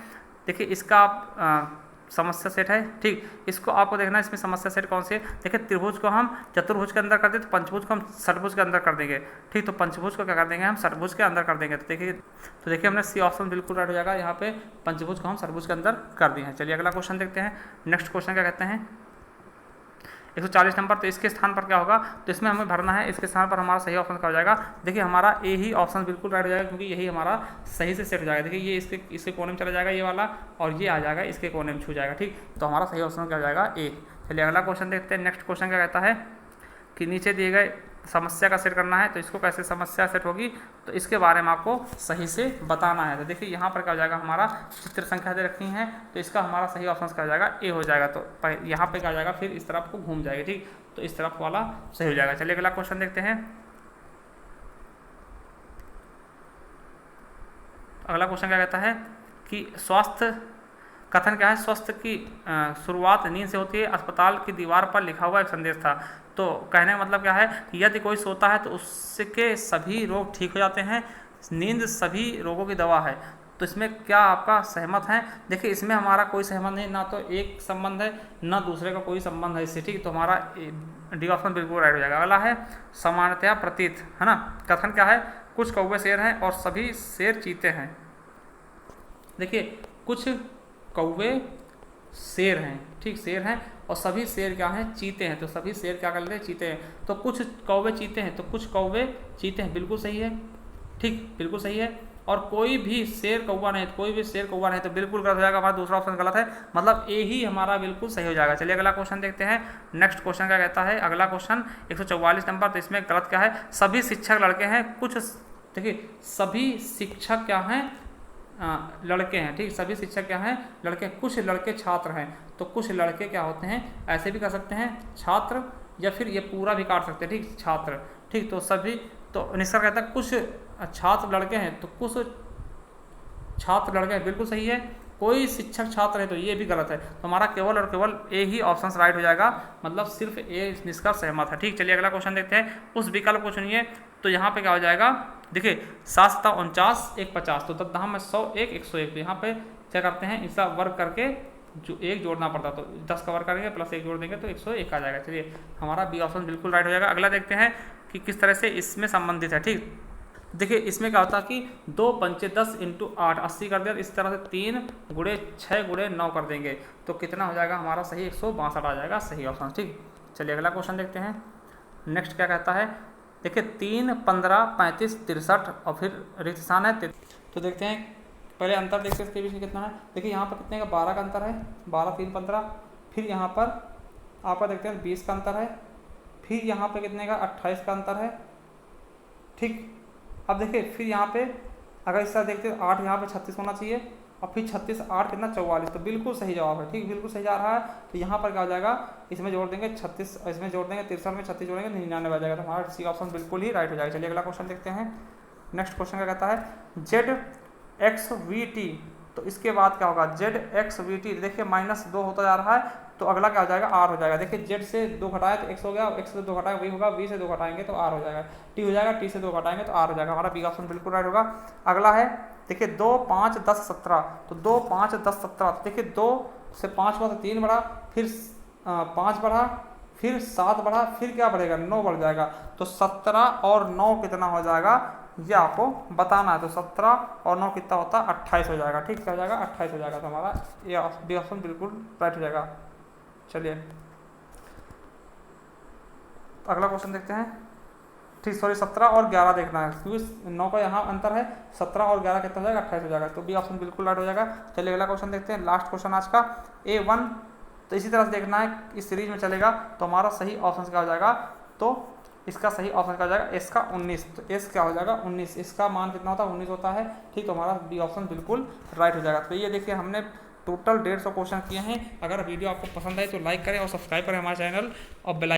देखिए इसका आप समस्या सेट है, ठीक। इसको आपको देखना है इसमें समस्या सेट कौन सी है। देखिए त्रिभुज को हम चतुर्भुज के अंदर कर दें, तो पंचभुज को हम षटभुज के अंदर कर देंगे, ठीक। तो पंचभुज को क्या कर देंगे हम, षटभुज के अंदर कर देंगे। तो देखिए हमने सी ऑप्शन बिल्कुल राइट हो जाएगा, यहाँ पे पंचभुज को हम षटभुज के अंदर कर दिए हैं। चलिए अगला क्वेश्चन देखते हैं। नेक्स्ट क्वेश्चन क्या कहते हैं 140 नंबर। तो इसके स्थान पर क्या होगा, तो इसमें हमें भरना है, इसके स्थान पर हमारा सही ऑप्शन क्या हो जाएगा, देखिए हमारा ए ही ऑप्शन बिल्कुल राइट हो जाएगा, क्योंकि यही हमारा सही से सेट हो जाएगा। देखिए ये इसके कोने में चला जाएगा ये वाला, और ये आ जाएगा इसके कोने में छू जाएगा, ठीक। तो हमारा सही ऑप्शन क्या हो जाएगा ए। चलिए अगला क्वेश्चन देखते हैं। नेक्स्ट क्वेश्चन क्या कहता है कि नीचे दिए गए समस्या का सेट करना है, तो इसको कैसे समस्या सेट होगी, तो इसके बारे में आपको सही से बताना है। तो देखिए यहाँ पर क्या हो जाएगा, हमारा चित्र संख्या दे रखी है, तो इसका हमारा सही ऑप्शन क्या हो जाएगा, ए हो जाएगा। तो यहाँ पे क्या हो जाएगा, फिर इस तरफ को घूम जाएगा, ठीक। तो इस तरफ वाला सही हो जाएगा। चलिए अगला क्वेश्चन देखते हैं। अगला क्वेश्चन क्या कहता है कि स्वास्थ्य कथन क्या है, स्वस्थ की शुरुआत नींद से होती है, अस्पताल की दीवार पर लिखा हुआ एक संदेश था। तो कहने का मतलब क्या है कि यदि कोई सोता है तो उसके सभी रोग ठीक हो जाते हैं, नींद सभी रोगों की दवा है। तो इसमें क्या आपका सहमत है? देखिए इसमें हमारा कोई सहमत नहीं, ना तो एक संबंध है ना दूसरे का कोई संबंध है इससे, ठीक। तो हमारा डी ऑप्शन बिल्कुल राइट हो जाएगा। अगला है सामान्यतया प्रतीत, है ना। कथन क्या है? कुछ कौवे शेर हैं और सभी शेर चीते हैं। देखिए कुछ कौवे शेर हैं, ठीक, शेर हैं, और सभी शेर क्या हैं? चीते हैं। तो सभी शेर क्या कर लेते हैं? चीते हैं। तो कुछ कौवे चीते हैं, तो कुछ कौवे चीते हैं, बिल्कुल सही है, ठीक, बिल्कुल सही है। और कोई भी शेर कौवा नहीं, कोई भी शेर कौवा नहीं, तो बिल्कुल गलत हो जाएगा, हमारा दूसरा ऑप्शन गलत है, मतलब ए ही हमारा बिल्कुल सही हो जाएगा। चलिए अगला क्वेश्चन देखते हैं। नेक्स्ट क्वेश्चन क्या कहता है? अगला क्वेश्चन 144 नंबर। तो इसमें गलत क्या है? सभी शिक्षक लड़के हैं, कुछ, देखिए सभी शिक्षक क्या हैं? लड़के हैं, ठीक, सभी शिक्षक क्या हैं? लड़के। कुछ लड़के छात्र हैं, तो कुछ लड़के क्या होते हैं? ऐसे भी कर सकते हैं छात्र, या फिर ये पूरा भी काट सकते हैं, ठीक, छात्र, ठीक। तो सभी, तो निष्कर्ष कहता है कुछ छात्र लड़के हैं, तो कुछ छात्र लड़के हैं, बिल्कुल सही है। कोई शिक्षक छात्र है, तो ये भी गलत है। तो हमारा केवल और केवल ए ही ऑप्शन राइट हो जाएगा, मतलब सिर्फ ए निष्कर्ष सहमत है, ठीक। चलिए अगला क्वेश्चन देखते हैं। उस विकल्प को चुनिए। तो यहाँ पे क्या हो जाएगा? देखिए 7 7 49 1 50, तो तब में 100 1 101। तो यहाँ पे क्या करते हैं? इसका वर्ग करके जो एक जोड़ना पड़ता, तो 10 का वर्ग करेंगे प्लस 1 जोड़ देंगे तो 101 आ जाएगा। चलिए हमारा बी ऑप्शन बिल्कुल राइट हो जाएगा। अगला देखते हैं कि किस तरह से इसमें संबंधित है, ठीक। देखिए इसमें क्या होता है कि 2 पंचे 10 × 8 80 कर दिया। इस तरह से 3 × 6 × 9 कर देंगे, तो कितना हो जाएगा हमारा सही? 162 आ जाएगा, सही ऑप्शन, ठीक। चलिए अगला क्वेश्चन देखते हैं। नेक्स्ट क्या कहता है? देखिए 3 15 35 63 और फिर रिक्त स्थान है। तो देखते हैं पहले अंतर देखते हैं इसके बीच में कितना है। देखिए यहाँ पर कितने का? 12 का अंतर है, 12 3 15। फिर यहाँ पर आपका देखते हैं 20 का अंतर है। फिर यहाँ पे कितने का? 28 का अंतर है, ठीक। अब देखिए फिर यहाँ पे अगर इस तरह देखते हैं 8 यहाँ पे 36 होना चाहिए, और फिर 36 8 कितना? 44। तो बिल्कुल सही जवाब है, ठीक, बिल्कुल सही जा रहा है। तो यहाँ पर क्या हो जाएगा? इसमें जोड़ देंगे 36, इसमें जोड़ देंगे 63 में 36 जोड़ेंगे 99 आ जाएगा। तो हमारा सी ऑप्शन बिल्कुल ही राइट हो जाएगा। चलिए अगला क्वेश्चन देखते हैं। नेक्स्ट क्वेश्चन क्या कहता है? ZXVT, तो इसके बाद क्या होगा? ZXVT, देखिए -2 होता जा रहा है, तो अगला क्या हो जाएगा? R हो जाएगा। देखिए Z से 2 घटाए तो X हो गया, X से 2 घटाए V होगा, V से 2 घटाएंगे तो R हो जाएगा, T हो जाएगा, T से 2 घटाएंगे तो R हो जाएगा। हमारा बी ऑप्शन बिल्कुल राइट होगा। अगला है देखिए 2 5 10 17, तो 2 5 10 17, देखिए 2 से 5 हुआ तो 3 बढ़ा, फिर 5 बढ़ा, फिर 7 बढ़ा, फिर क्या बढ़ेगा? 9 बढ़ जाएगा। तो 17 और 9 कितना हो जाएगा? ये आपको बताना है। तो 17 और 9 कितना होता है? 28 हो जाएगा, ठीक, क्या हो जाएगा? 28 हो जाएगा। तो हमारा ये बी ऑप्शन बिल्कुल राइट हो जाएगा। चलिए अगला क्वेश्चन देखते हैं, ठीक, सॉरी 17 और 11 देखना है, क्योंकि 9 का यहाँ अंतर है। 17 और 11 कितना हो जाएगा? 28 हो जाएगा। तो बी ऑप्शन बिल्कुल राइट हो जाएगा। चलिए अगला क्वेश्चन देखते हैं, लास्ट क्वेश्चन आज का, A1। तो इसी तरह से देखना है, इस सीरीज में चलेगा। तो हमारा सही ऑप्शन क्या हो जाएगा? तो इसका सही ऑप्शन क्या हो जाएगा? एस का 19। तो एस क्या हो जाएगा? 19। इसका मान कितना होता है? 19 होता है, ठीक। तो हमारा बी ऑप्शन बिल्कुल राइट हो जाएगा। तो ये देखिए हमने टोटल 150 क्वेश्चन किए हैं। अगर वीडियो आपको पसंद आए तो लाइक करें और सब्सक्राइब करें हमारे चैनल, और बेल